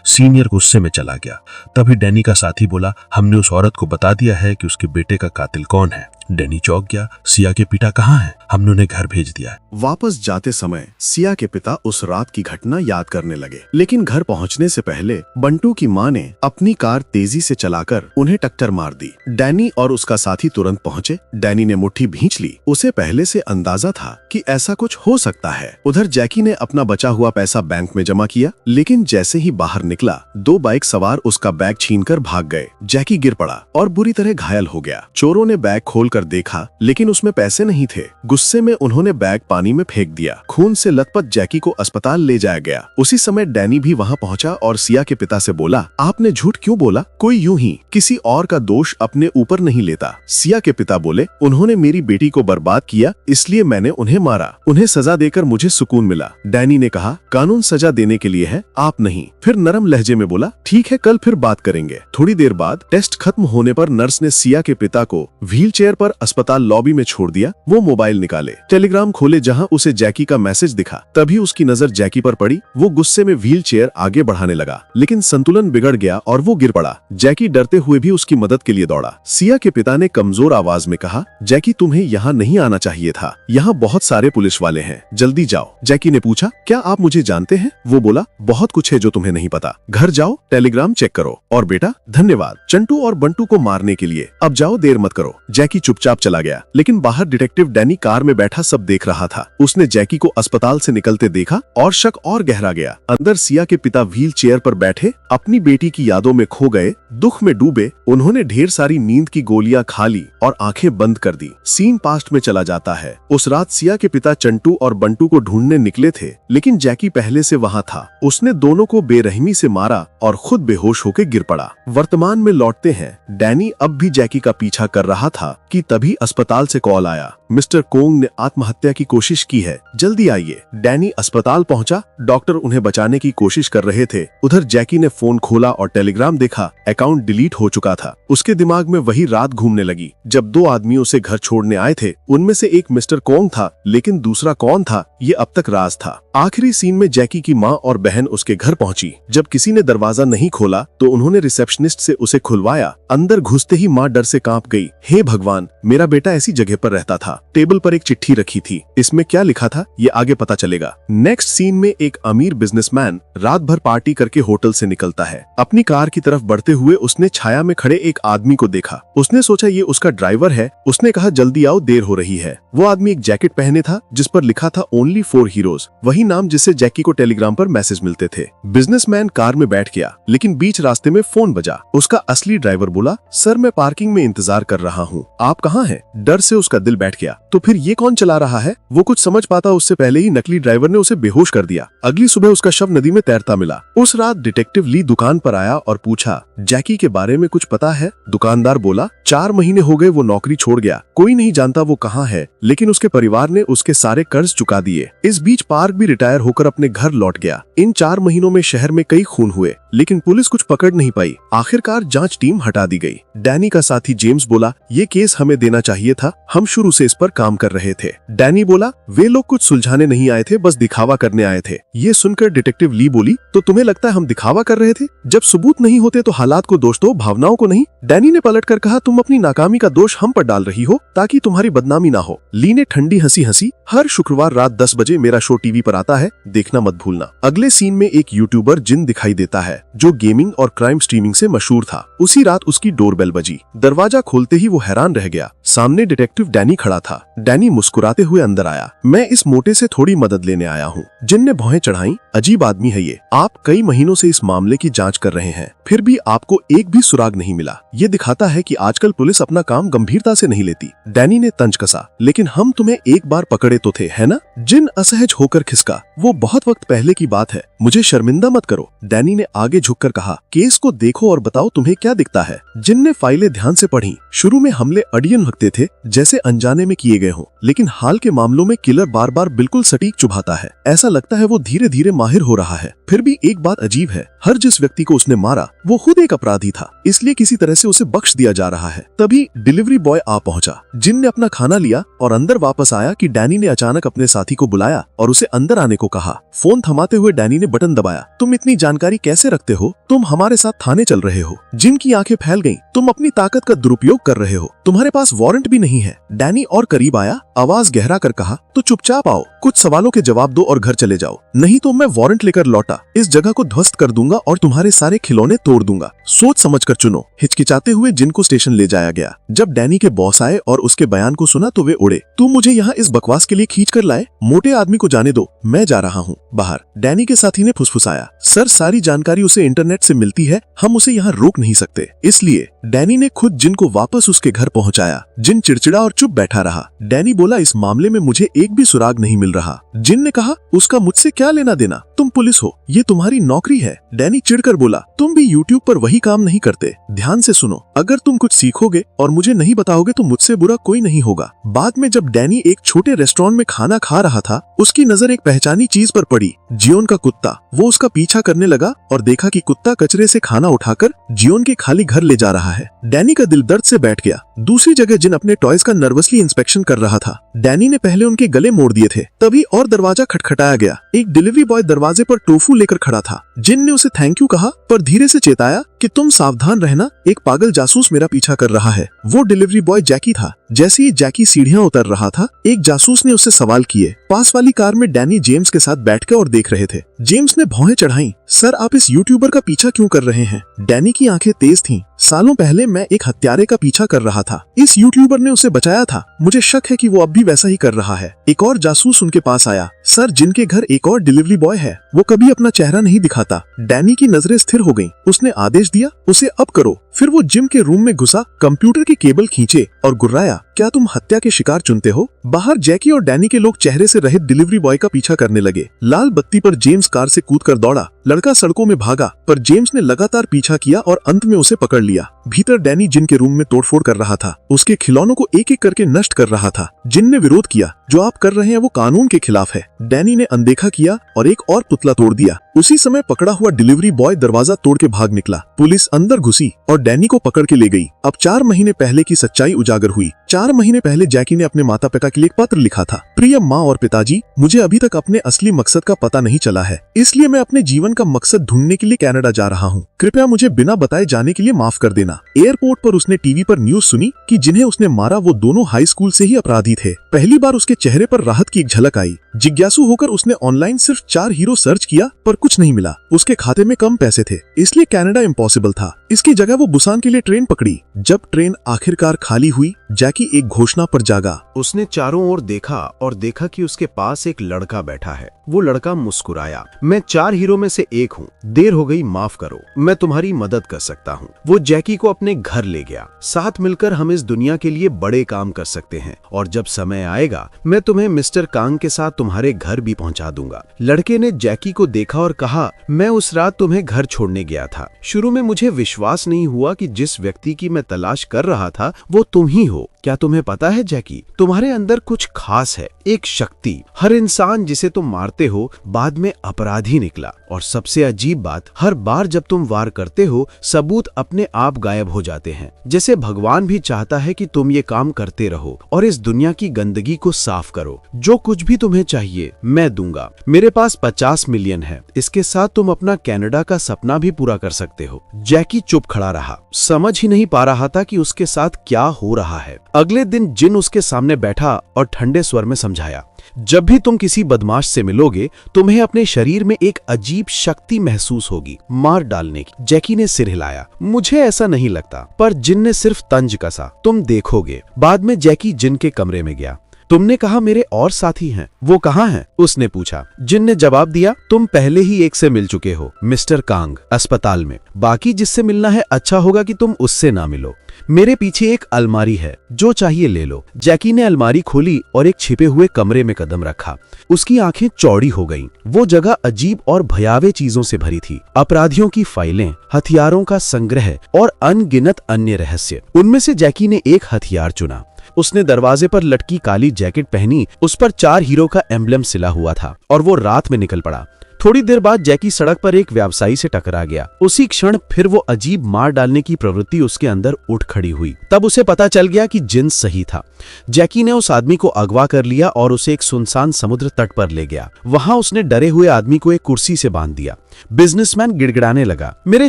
सीनियर गुस्से में चला गया। तभी डैनी का साथी बोला, हमने उस औरत को बता दिया है कि उसके बेटे का कातिल कौन है। डैनी चौंक गया, सिया के पिता कहाँ हैं? हमने उन्हें घर भेज दिया है। वापस जाते समय सिया के पिता उस रात की घटना याद करने लगे, लेकिन घर पहुंचने से पहले बंटू की मां ने अपनी कार तेजी से चलाकर उन्हें टक्कर मार दी। डैनी और उसका साथी तुरंत पहुंचे। डैनी ने मुट्ठी भींच ली। उसे पहले से अंदाजा था कि ऐसा कुछ हो सकता है। उधर जैकी ने अपना बचा हुआ पैसा बैंक में जमा किया, लेकिन जैसे ही बाहर निकला 2 बाइक सवार उसका बैग छीनकर भाग गए। जैकी गिर पड़ा और बुरी तरह घायल हो गया। चोरों ने बैग खोलकर देखा, लेकिन उसमें पैसे नहीं थे। गुस्से में उन्होंने बैग पानी में फेंक दिया। खून से लथपथ जैकी को अस्पताल ले जाया गया। उसी समय डैनी भी वहां पहुंचा और सिया के पिता से बोला, आपने झूठ क्यों बोला? कोई यूं ही किसी और का दोष अपने ऊपर नहीं लेता। सिया के पिता बोले, उन्होंने मेरी बेटी को बर्बाद किया, इसलिए मैंने उन्हें मारा। उन्हें सजा देकर मुझे सुकून मिला। डैनी ने कहा, कानून सजा देने के लिए है, आप नहीं। फिर नरम लहजे में बोला, ठीक है, कल फिर बात करेंगे। थोड़ी देर बाद टेस्ट खत्म होने पर नर्स ने सिया के पिता को व्हीलचेयर पर अस्पताल लॉबी में छोड़ दिया। वो मोबाइल निकाले, टेलीग्राम खोले जहां उसे जैकी का मैसेज दिखा। तभी उसकी नजर जैकी पर पड़ी। वो गुस्से में व्हीलचेयर आगे बढ़ाने लगा, लेकिन संतुलन बिगड़ गया और वो गिर पड़ा। जैकी डरते हुए भी उसकी मदद के लिए दौड़ा। सिया के पिता ने कमजोर आवाज में कहा, जैकी तुम्हें यहाँ नहीं आना चाहिए था, यहाँ बहुत सारे पुलिस वाले हैं, जल्दी जाओ। जैकी ने पूछा, क्या आप मुझे जानते हैं? वो बोला, बहुत कुछ है जो तुम्हें नहीं पता। घर जाओ, टेलीग्राम चेक करो। और बेटा धन्यवाद चंटू और बंटू को मारने के लिए। अब जाओ, देर मत करो। जैकी चुपचाप चला गया, लेकिन बाहर डिटेक्टिव डैनी कार में बैठा सब देख रहा था। उसने जैकी को अस्पताल से निकलते देखा और शक और गहरा गया। अंदर सिया के पिता व्हील चेयर पर बैठे अपनी बेटी की यादों में खो गए, दुख में डूबे। उन्होंने ढेर सारी नींद की गोलियां खा ली और आंखें बंद कर दी। सीन पास्ट में चला जाता है। उस रात सिया के पिता चंटू और बंटू को ढूंढने निकले थे, लेकिन जैकी पहले से वहां था। उसने दोनों को बेरहमी से मारा और खुद बेहोश होकर गिर पड़ा। वर्तमान में लौटते हैं। डैनी अब भी जैकी का पीछा कर रहा था कि तभी अस्पताल से कॉल आया, मिस्टर कोंग ने आत्महत्या की कोशिश की है, जल्दी आइए। डैनी अस्पताल पहुंचा। डॉक्टर उन्हें बचाने की कोशिश कर रहे थे। उधर जैकी ने फोन खोला और टेलीग्राम देखा। अकाउंट डिलीट हो चुका था। उसके दिमाग में वही रात घूमने लगी जब दो आदमी उसे घर छोड़ने आए थे। उनमें से एक मिस्टर कोंग था, लेकिन दूसरा कौन था ये अब तक राज था। आखिरी सीन में जैकी की माँ और बहन उसके घर पहुंची। जब किसी ने दरवाजा नहीं खोला तो उन्होंने रिसेप्शनिस्ट से उसे खुलवाया। अंदर घुसते ही माँ डर से कांप गई। हे भगवान, मेरा बेटा ऐसी जगह पर रहता था। टेबल पर एक चिट्ठी रखी थी। इसमें क्या लिखा था ये आगे पता चलेगा। नेक्स्ट सीन में एक अमीर बिजनेसमैन रात भर पार्टी करके होटल से निकलता है। अपनी कार की तरफ बढ़ते हुए उसने छाया में खड़े एक आदमी को देखा। उसने सोचा ये उसका ड्राइवर है। उसने कहा जल्दी आओ, देर हो रही है। वो आदमी एक जैकेट पहने था जिस पर लिखा था ओनली फॉर हीरोज, वही नाम जिससे जैकी को टेलीग्राम पर मैसेज मिलते थे। बिजनेसमैन कार में बैठ गया, लेकिन बीच रास्ते में फोन बजा। उसका असली ड्राइवर बोला, सर मैं पार्किंग में इंतजार कर रहा हूँ, आप कहाँ हैं? डर से उसका दिल बैठ गया। तो फिर ये कौन चला रहा है? वो कुछ समझ पाता उससे पहले ही नकली ड्राइवर ने उसे बेहोश कर दिया। अगली सुबह उसका शव नदी में तैरता मिला। उस रात डिटेक्टिव ली दुकान पर आया और पूछा, जैकी के बारे में कुछ पता है? दुकानदार बोला, 4 महीने हो गए वो नौकरी छोड़ गया। कोई नहीं जानता वो कहाँ है, लेकिन उसके परिवार ने उसके सारे कर्ज चुका दिए। इस बीच पार्क भी रिटायर होकर अपने घर लौट गया। इन 4 महीनों में शहर में कई खून हुए, लेकिन पुलिस कुछ पकड़ नहीं पाई। आखिरकार जांच टीम हटा दी गई। डैनी का साथी जेम्स बोला, ये केस हमें देना चाहिए था, हम शुरू से इस पर काम कर रहे थे। डैनी बोला, वे लोग कुछ सुलझाने नहीं आए थे, बस दिखावा करने आए थे। ये सुनकर डिटेक्टिव ली बोली, तो तुम्हें लगता है हम दिखावा कर रहे थे? जब सबूत नहीं होते तो हालात को दोष दो, भावनाओं को नहीं। डैनी ने पलटकर कहा, तुम अपनी नाकामी का दोष हम पर डाल रही हो ताकि तुम्हारी बदनामी ना हो। ली ने ठंडी हंसी हंसी, हर शुक्रवार रात 10 बजे मेरा शो टीवी पर आता है, देखना मत भूलना। अगले सीन में एक यूट्यूबर जिन दिखाई देता है जो गेमिंग और क्राइम स्ट्रीमिंग से मशहूर था। उसी रात उसकी डोरबेल बजी। दरवाजा खोलते ही वो हैरान रह गया। सामने डिटेक्टिव डैनी खड़ा था। डैनी मुस्कुराते हुए अंदर आया। मैं इस मोटे से थोड़ी मदद लेने आया हूँ। जिन ने भौहें चढ़ाई, अजीब आदमी है ये। आप कई महीनों से इस मामले की जांच कर रहे हैं, फिर भी आपको एक भी सुराग नहीं मिला। ये दिखाता है कि आजकल पुलिस अपना काम गंभीरता से नहीं लेती। डैनी ने तंज कसा, लेकिन हम तुम्हें एक बार पकड़े तो थे, है ना? जिन असहज होकर खिसका, वो बहुत वक्त पहले की बात है, मुझे शर्मिंदा मत करो। डैनी ने आगे झुककर कहा, केस को देखो और बताओ तुम्हें क्या दिखता है। जिन ने फाइलें ध्यान से पढ़ी। शुरू में हमले अड़ियन लगते थे, जैसे अनजाने में किए गए हों, लेकिन हाल के मामलों में किलर बार बार बिल्कुल सटीक चुभाता है। ऐसा लगता है वो धीरे धीरे माहिर हो रहा है। फिर भी एक बात अजीब है, हर जिस व्यक्ति को उसने मारा वो खुद एक अपराधी था, इसलिए किसी तरह से उसे बख्श दिया जा रहा है। तभी डिलीवरी बॉय आ पहुंचा। जिन ने अपना खाना लिया और अंदर वापस आया कि डैनी ने अचानक अपने साथी को बुलाया और उसे अंदर आने को कहा। फोन थमाते हुए डैनी ने बटन दबाया। तुम इतनी जानकारी कैसे रखते हो? तुम हमारे साथ थाने चल रहे हो। जिन की आंखें फैल गईं। तुम अपनी ताकत का दुरुपयोग कर रहे हो। तुम्हारे पास वारंट भी नहीं है। डैनी और करीब आया, आवाज गहरा कर कहा, तो चुपचाप आओ, कुछ सवालों के जवाब दो और घर चले जाओ, नहीं तो मैं वारंट लेकर लौटा इस जगह को ध्वस्त कर दूंगा और तुम्हारे सारे खिलौने तोड़ दूंगा। सोच समझ कर चुनो। हिचकिचाते हुए जिन को स्टेशन ले जाया गया। जब डैनी के बॉस आए और उसके बयान को सुना तो वे उड़े। तुम मुझे यहाँ इस बकवास के लिए खींच कर लाए? मोटे आदमी को जाने दो, मैं जा रहा हूँ बाहर। डैनी के साथी ने फुसफुसाया, सर सारी जानकारी उसे इंटरनेट से मिलती है, हम उसे यहाँ रोक नहीं सकते। इसलिए डैनी ने खुद जिन को वापस उसके घर पहुँचाया। जिन चिड़चिड़ा और चुप बैठा रहा। डैनी बोला, इस मामले में मुझे एक भी सुराग नहीं मिल रहा। जिन ने कहा, उसका मुझसे क्या लेना देना, तुम पुलिस हो, ये तुम्हारी नौकरी है। डैनी चिढ़कर बोला, तुम भी यूट्यूब पर वही काम नहीं करते। ध्यान से सुनो, अगर तुम कुछ सीखोगे और मुझे नहीं बताओगे तो मुझसे बुरा कोई नहीं होगा। बाद में जब डैनी एक छोटे रेस्टोरेंट में खाना खा रहा था, उसकी नजर एक पहचानी चीज पर पड़ी, जियोन का कुत्ता। वो उसका पीछा करने लगा और देखा कि कुत्ता कचरे से खाना उठाकर जियोन के खाली घर ले जा रहा है। डैनी का दिल दर्द से बैठ गया। दूसरी जगह जिन अपने टॉयज का नर्वसली इंस्पेक्शन कर रहा था। डैनी ने पहले उनके गले मोड़ दिए थे, तभी और दरवाजा खटखटाया गया। एक डिलीवरी बॉय दरवाजे पर टोफू लेकर खड़ा था। जिन ने उसे थैंक यू कहा पर धीरे से चेताया कि तुम सावधान रहना, एक पागल जासूस मेरा पीछा कर रहा है। वो डिलीवरी बॉय जैकी था। जैसे ही जैकी सीढ़ियां उतर रहा था, एक जासूस ने उससे सवाल किए। पास वाली कार में डैनी जेम्स के साथ बैठकर और देख रहे थे। जेम्स ने भौहें चढ़ाई, सर आप इस यूट्यूबर का पीछा क्यों कर रहे हैं? डैनी की आंखें तेज थीं। सालों पहले मैं एक हत्यारे का पीछा कर रहा था, इस यूट्यूबर ने उसे बचाया था, मुझे शक है कि वो अब भी वैसा ही कर रहा है। एक और जासूस उनके पास आया, सर जिनके घर एक और डिलीवरी बॉय है, वो कभी अपना चेहरा नहीं दिखाता। डैनी की नजरें स्थिर हो गईं। उसने आदेश दिया, उसे अब करो। फिर वो जिम के रूम में घुसा, कंप्यूटर की केबल खींचे और गुर्राया, क्या तुम हत्या के शिकार चुनते हो? बाहर जैकी और डैनी के लोग चेहरे से रहित डिलीवरी बॉय का पीछा करने लगे। लाल बत्ती पर जेम्स कार से कूदकर दौड़ा। लड़का सड़कों में भागा, पर जेम्स ने लगातार पीछा किया और अंत में उसे पकड़ लिया। भीतर डैनी जिन के रूम में तोड़फोड़ कर रहा था, उसके खिलौनों को एक एक करके नष्ट कर रहा था। जिन ने विरोध किया, जो आप कर रहे हैं वो कानून के खिलाफ है। डैनी ने अनदेखा किया और एक और पुतला तोड़ दिया। उसी समय पकड़ा हुआ डिलीवरी बॉय दरवाजा तोड़ के भाग निकला। पुलिस अंदर घुसी और डैनी को पकड़ के ले गई। अब 4 महीने पहले की सच्चाई उजागर हुई। 4 महीने पहले जैकी ने अपने माता पिता के लिए एक पत्र लिखा था। प्रिय माँ और पिताजी, मुझे अभी तक अपने असली मकसद का पता नहीं चला है, इसलिए मैं अपने जीवन का मकसद ढूंढने के लिए कनाडा जा रहा हूँ। कृपया मुझे बिना बताए जाने के लिए माफ कर देना। एयरपोर्ट पर उसने टीवी पर न्यूज सुनी कि जिन्हें उसने मारा वो दोनों हाई स्कूल से ही अपराधी थे। पहली बार उसके चेहरे पर राहत की एक झलक आई। जिज्ञासु होकर उसने ऑनलाइन सिर्फ 4 हीरो सर्च किया, पर कुछ नहीं मिला। उसके खाते में कम पैसे थे, इसलिए कनाडा इम्पॉसिबल था। इसकी जगह वो बुसान के लिए ट्रेन पकड़ी। जब ट्रेन आखिरकार खाली हुई, जैकी एक घोषणा पर जागा। उसने चारों ओर देखा और देखा कि उसके पास एक लड़का बैठा है। वो लड़का मुस्कुराया। मैं 4 हीरो में से एक हूँ, देर हो गई, माफ करो, मैं तुम्हारी मदद कर सकता हूँ। वो जैकी को अपने घर ले गया। साथ मिलकर हम इस दुनिया के लिए बड़े काम कर सकते हैं, और जब समय आएगा मैं तुम्हें मिस्टर कांग के साथ तुम्हारे घर भी पहुंचा दूंगा। लड़के ने जैकी को देखा और कहा, मैं उस रात तुम्हें घर छोड़ने गया था। शुरू में मुझे विश्वास नहीं हुआ कि जिस व्यक्ति की मैं तलाश कर रहा था वो तुम ही हो। क्या तुम्हें पता है जैकी, तुम्हारे अंदर कुछ खास है, एक शक्ति। हर इंसान जिसे तुम मारते हो बाद में अपराधी निकला, और सबसे अजीब बात, हर बार जब तुम वार करते हो सबूत अपने आप गायब हो जाते हैं। जैसे भगवान भी चाहता है कि तुम ये काम करते रहो और इस दुनिया की गंदगी को साफ करो। जो कुछ भी तुम्हें चाहिए मैं दूंगा। मेरे पास 50 मिलियन है। इसके साथ तुम अपना कनाडा का सपना भी पूरा कर सकते हो। जैकी चुप खड़ा रहा, समझ ही नहीं पा रहा था कि उसके साथ क्या हो रहा है। अगले दिन जिन उसके सामने बैठा और ठंडे स्वर में समझाया, जब भी तुम किसी बदमाश से मिलोगे तुम्हें अपने शरीर में एक अजीब शक्ति महसूस होगी, मार डालने की। जैकी ने सिर हिलाया। मुझे ऐसा नहीं लगता, पर जिन ने सिर्फ तंज कसा, तुम देखोगे। बाद में जैकी जिन के कमरे में गया। तुमने कहा मेरे और साथी हैं, वो कहाँ हैं? उसने पूछा। जिन ने जवाब दिया, तुम पहले ही एक से मिल चुके हो, मिस्टर कांग, अस्पताल में। बाकी जिससे मिलना है अच्छा होगा कि तुम उससे ना मिलो। मेरे पीछे एक अलमारी है, जो चाहिए ले लो। जैकी ने अलमारी खोली और एक छिपे हुए कमरे में कदम रखा। उसकी आंखें चौड़ी हो गईं। वो जगह अजीब और भयावह चीजों से भरी थी। अपराधियों की फाइलें, हथियारों का संग्रह और अनगिनत अन्य रहस्य। उनमें से जैकी ने एक हथियार चुना। उसने दरवाजे पर लटकी काली जैकेट पहनी, उस पर 4 हीरो का एम्ब्लम सिला हुआ था, और वो रात में निकल पड़ा। थोड़ी देर बाद जैकी सड़क पर एक व्यवसायी से टकरा गया। उसी क्षण फिर वो अजीब मार डालने की प्रवृत्ति उसके अंदर उठ खड़ी हुई। तब उसे पता चल गया कि जिन सही था। जैकी ने उस आदमी को अगवा कर लिया और उसे एक सुनसान समुद्र तट पर ले गया। वहां उसने डरे हुए आदमी को एक कुर्सी से बांध दिया। बिजनेसमैन गिड़गिड़ाने लगा, मेरे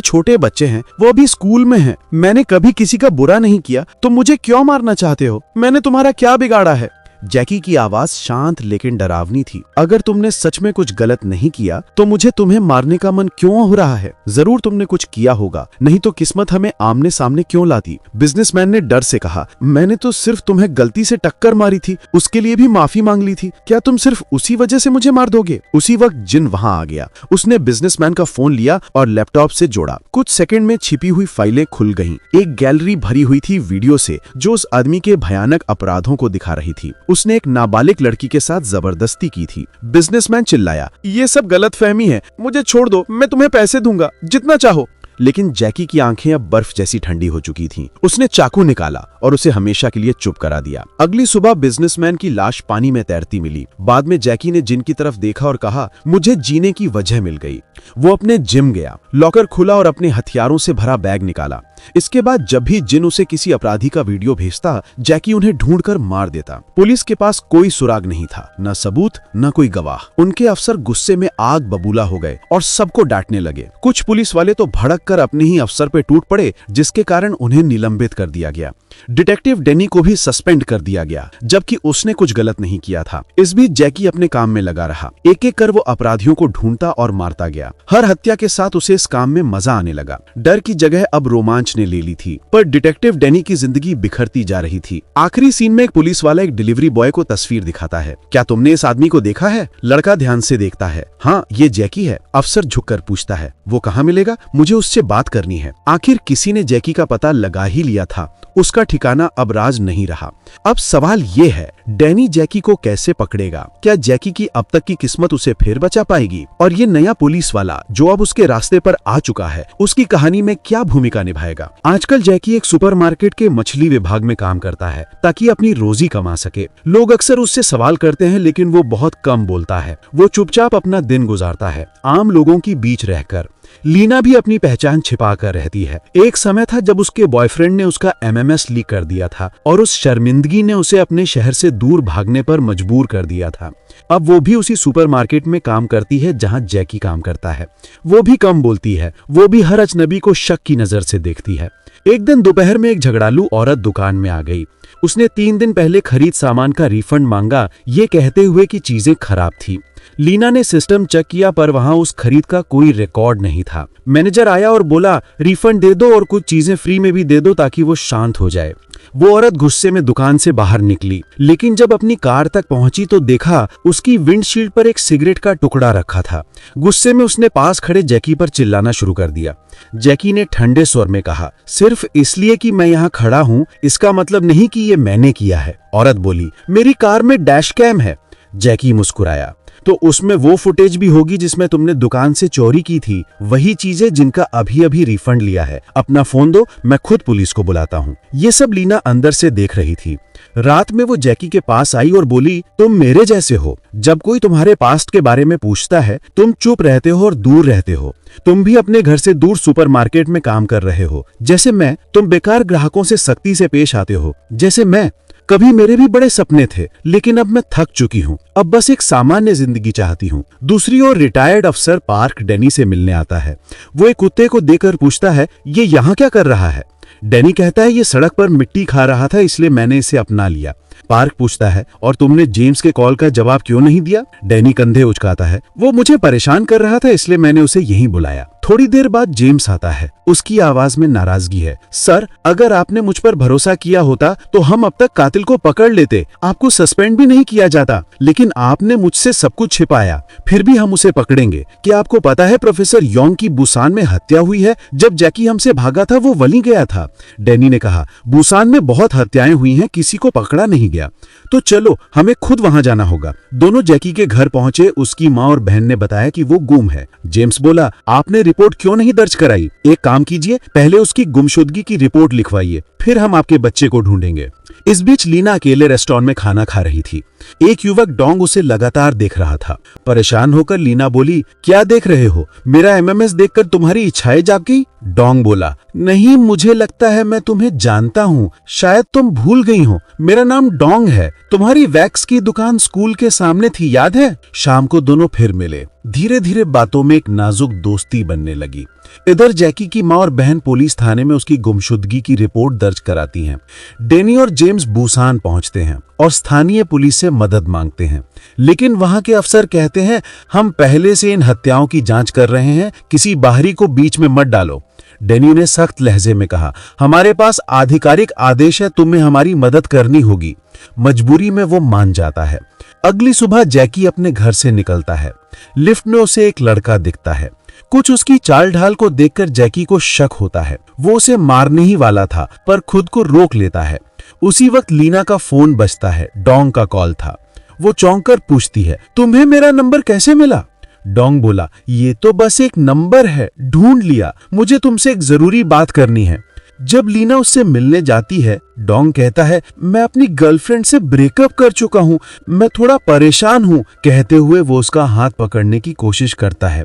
छोटे बच्चे हैं, वो अभी स्कूल में हैं। मैंने कभी किसी का बुरा नहीं किया, तुम मुझे क्यों मारना चाहते हो? मैंने तुम्हारा क्या बिगाड़ा है? जैकी की आवाज शांत लेकिन डरावनी थी। अगर तुमने सच में कुछ गलत नहीं किया तो मुझे तुम्हें मारने का मन क्यों हो रहा है? जरूर तुमने कुछ किया होगा, नहीं तो किस्मत हमें आमने सामने क्यों लाती? बिजनेसमैन ने डर से कहा, मैंने तो सिर्फ तुम्हें गलती से टक्कर मारी थी, उसके लिए भी माफी मांग ली थी। क्या तुम सिर्फ उसी वजह से मुझे मार दोगे? उसी वक्त जिन वहां आ गया। उसने बिजनेसमैन का फोन लिया और लैपटॉप से जोड़ा। कुछ सेकंड में छिपी हुई फाइलें खुल गईं। एक गैलरी भरी हुई थी वीडियो से, जो उस आदमी के भयानक अपराधों को दिखा रही थी। उसने एक नाबालिग लड़की के साथ जबरदस्ती की थी। बिजनेसमैन चिल्लाया, ये सब गलतफहमी है, मुझे छोड़ दो, मैं तुम्हें पैसे दूंगा, जितना चाहो। लेकिन जैकी की आंखें अब बर्फ जैसी ठंडी हो चुकी थीं। उसने चाकू निकाला और उसे हमेशा के लिए चुप करा दिया। अगली सुबह बिजनेसमैन की लाश पानी में तैरती मिली। बाद में जैकी ने जिन की तरफ देखा और कहा, मुझे जीने की वजह मिल गई। वो अपने जिम गया, लॉकर खुला और अपने हथियारों से भरा बैग निकाला। इसके बाद जब भी जिन उसे किसी अपराधी का वीडियो भेजता, जैकी उन्हें ढूंढकर मार देता। पुलिस के पास कोई सुराग नहीं था, न सबूत न कोई गवाह। उनके अफसर गुस्से में आग बबूला हो गए और सबको डांटने लगे। कुछ पुलिस वाले तो भड़क कर अपने ही अफसर पे टूट पड़े, जिसके कारण उन्हें निलंबित कर दिया गया। डिटेक्टिव डेनी को भी सस्पेंड कर दिया गया, जबकि उसने कुछ गलत नहीं किया था। इस बीच जैकी अपने काम में लगा रहा। एक एक कर वो अपराधियों को ढूंढता और मारता गया। हर हत्या के साथ उसे इस काम में मजा आने लगा। डर की जगह अब रोमांच ने ले ली थी। पर डिटेक्टिव डेनी की जिंदगी बिखरती जा रही थी। आखिरी सीन में एक पुलिस वाला एक डिलीवरी बॉय को तस्वीर दिखाता है। क्या तुमने इस आदमी को देखा है? लड़का ध्यान से देखता है। हाँ, ये जैकी है। अफसर झुककर पूछता है, वो कहाँ मिलेगा? मुझे उससे बात करनी है। आखिर किसी ने जैकी का पता लगा ही लिया था। उसका ठिकाना अब राज नहीं रहा। अब सवाल ये है, डैनी जैकी को कैसे पकड़ेगा? क्या जैकी की अब तक की किस्मत उसे फिर बचा पाएगी? और ये नया पुलिस वाला जो अब उसके रास्ते पर आ चुका है, उसकी कहानी में क्या भूमिका निभाएगा? आजकल जैकी एक सुपरमार्केट के मछली विभाग में काम करता है ताकि अपनी रोजी कमा सके। लोग अक्सर उससे सवाल करते हैं लेकिन वो बहुत कम बोलता है। वो चुपचाप अपना दिन गुजारता है, आम लोगों के बीच रहकर। लीना भी अपनी पहचान छिपा कर रहती है। एक समय था जब उसके बॉयफ्रेंड ने उसका MMS लीक कर दिया था और उस शर्मिंदगी ने उसे अपने शहर से दूर भागने पर मजबूर कर दिया था। अब वो भी उसी सुपरमार्केट में काम करती है जहां जैकी काम करता है। वो भी कम बोलती है, वो भी हर अजनबी को शक की नजर से देखती है। एक दिन दोपहर में एक झगड़ालू औरत दुकान में आ गई। उसने 3 दिन पहले खरीद सामान का रिफंड मांगा, ये कहते हुए कि चीजें खराब थी। लीना ने सिस्टम चेक किया पर वहां उस खरीद का कोई रिकॉर्ड नहीं था। मैनेजर आया और बोला, रिफंड दे दो और कुछ चीजें फ्री में भी दे दो ताकि वो शांत हो जाए। वो औरत गुस्से में दुकान से बाहर निकली, लेकिन जब अपनी कार तक पहुंची तो देखा उसकी विंडशील्ड पर एक सिगरेट का टुकड़ा रखा था। गुस्से में उसने पास खड़े जैकी पर चिल्लाना शुरू कर दिया। जैकी ने ठंडे स्वर में कहा, सिर्फ इसलिए कि मैं यहाँ खड़ा हूँ इसका मतलब नहीं कि ये मैंने किया है। औरत बोली, मेरी कार में डैश कैम है। जैकी मुस्कुराया, तो उसमें वो फुटेज भी होगी जिसमें तुमने दुकान से चोरी की थी, वही चीजें जिनका अभी अभी रिफंड लिया है। अपना फोन दो, मैं खुद पुलिस को बुलाता हूँ। ये सब लीना अंदर से देख रही थी। रात में वो जैकी के पास आई और बोली, तुम मेरे जैसे हो। जब कोई तुम्हारे पास्ट के बारे में पूछता है तुम चुप रहते हो और दूर रहते हो। तुम भी अपने घर से दूर सुपरमार्केट में काम कर रहे हो जैसे मैं। तुम बेकार ग्राहकों से सख्ती से पेश आते हो जैसे मैं। कभी मेरे भी बड़े सपने थे लेकिन अब मैं थक चुकी हूँ। अब बस एक सामान्य जिंदगी चाहती हूँ। दूसरी ओर रिटायर्ड अफसर पार्क डैनी से मिलने आता है। वो एक कुत्ते को देखकर पूछता है, ये यहाँ क्या कर रहा है? डैनी कहता है, ये सड़क पर मिट्टी खा रहा था इसलिए मैंने इसे अपना लिया। पार्क पूछता है, और तुमने जेम्स के कॉल का जवाब क्यों नहीं दिया? डैनी कंधे उचकाता है, वो मुझे परेशान कर रहा था इसलिए मैंने उसे यहीं बुलाया। थोड़ी देर बाद जेम्स आता है। उसकी आवाज में नाराजगी है। सर, अगर आपने मुझ पर भरोसा किया होता तो हम अब तक कातिल को पकड़ लेते। आपको सस्पेंड भी नहीं किया जाता, लेकिन आपने मुझसे सब कुछ छिपाया। फिर भी हम उसे पकड़ेंगे। क्या आपको पता है प्रोफेसर योंग की बुसान में हत्या हुई है? जब जैकी हमसे भागा था वो वली गया था। डैनी ने कहा, बुसान में बहुत हत्याएं हुई हैं, किसी को पकड़ा नहीं गया। तो चलो, हमें खुद वहां जाना होगा। दोनों जैकी के घर पहुंचे। उसकी माँ और बहन ने बताया कि वो गुम है। जेम्स बोला, आपने रिपोर्ट क्यों नहीं दर्ज कराई? एक काम कीजिए, पहले उसकी गुमशुदगी की रिपोर्ट लिखवाइए, फिर हम आपके बच्चे को ढूंढेंगे। इस बीच लीना अकेले रेस्टोरेंट में खाना खा रही थी। एक युवक डोंग उसे लगातार देख रहा था। परेशान होकर लीना बोली, क्या देख रहे हो? मेरा MMS देखकर तुम्हारी इच्छाएं जाग गई? डोंग बोला, नहीं, मुझे लगता है मैं तुम्हें जानता हूँ। शायद तुम भूल गई हो। मेरा नाम डोंग है। तुम्हारी वैक्स की दुकान स्कूल के सामने थी, याद है? शाम को दोनों फिर मिले। धीरे धीरे बातों में एक नाजुक दोस्ती बनने लगी। इधर जैकी की माँ और बहन पुलिस थाने में उसकी गुमशुदगी की रिपोर्ट दर्ज कराती हैं। डैनी और जेम्स बुसान पहुंचते हैं और स्थानीय पुलिस से मदद मांगते हैं, लेकिन वहां के अफसर कहते हैं, हम पहले से इन हत्याओं की जांच कर रहे हैं, किसी बाहरी को बीच में मत डालो। डैनी ने सख्त लहजे में कहा, हमारे पास आधिकारिक आदेश है, तुम्हें हमारी मदद करनी होगी। मजबूरी में वो मान जाता है। अगली सुबह जैकी अपने घर से निकलता है। लिफ्ट में उसे एक लड़का दिखता है। कुछ उसकी चाल ढाल को देखकर जैकी को शक होता है। वो उसे मारने ही वाला था पर खुद को रोक लेता है। उसी वक्त लीना का फोन बजता है। डोंग का कॉल था। वो चौंक कर पूछती है, तुम्हें मेरा नंबर कैसे मिला? डोंग बोला, ये तो बस एक नंबर है, ढूंढ लिया। मुझे तुमसे एक जरूरी बात करनी है। जब लीना उससे मिलने जाती है, डोंग कहता है, मैं अपनी गर्लफ्रेंड से ब्रेकअप कर चुका हूँ, मैं थोड़ा परेशान हूँ। कहते हुए वो उसका हाथ पकड़ने की कोशिश करता है।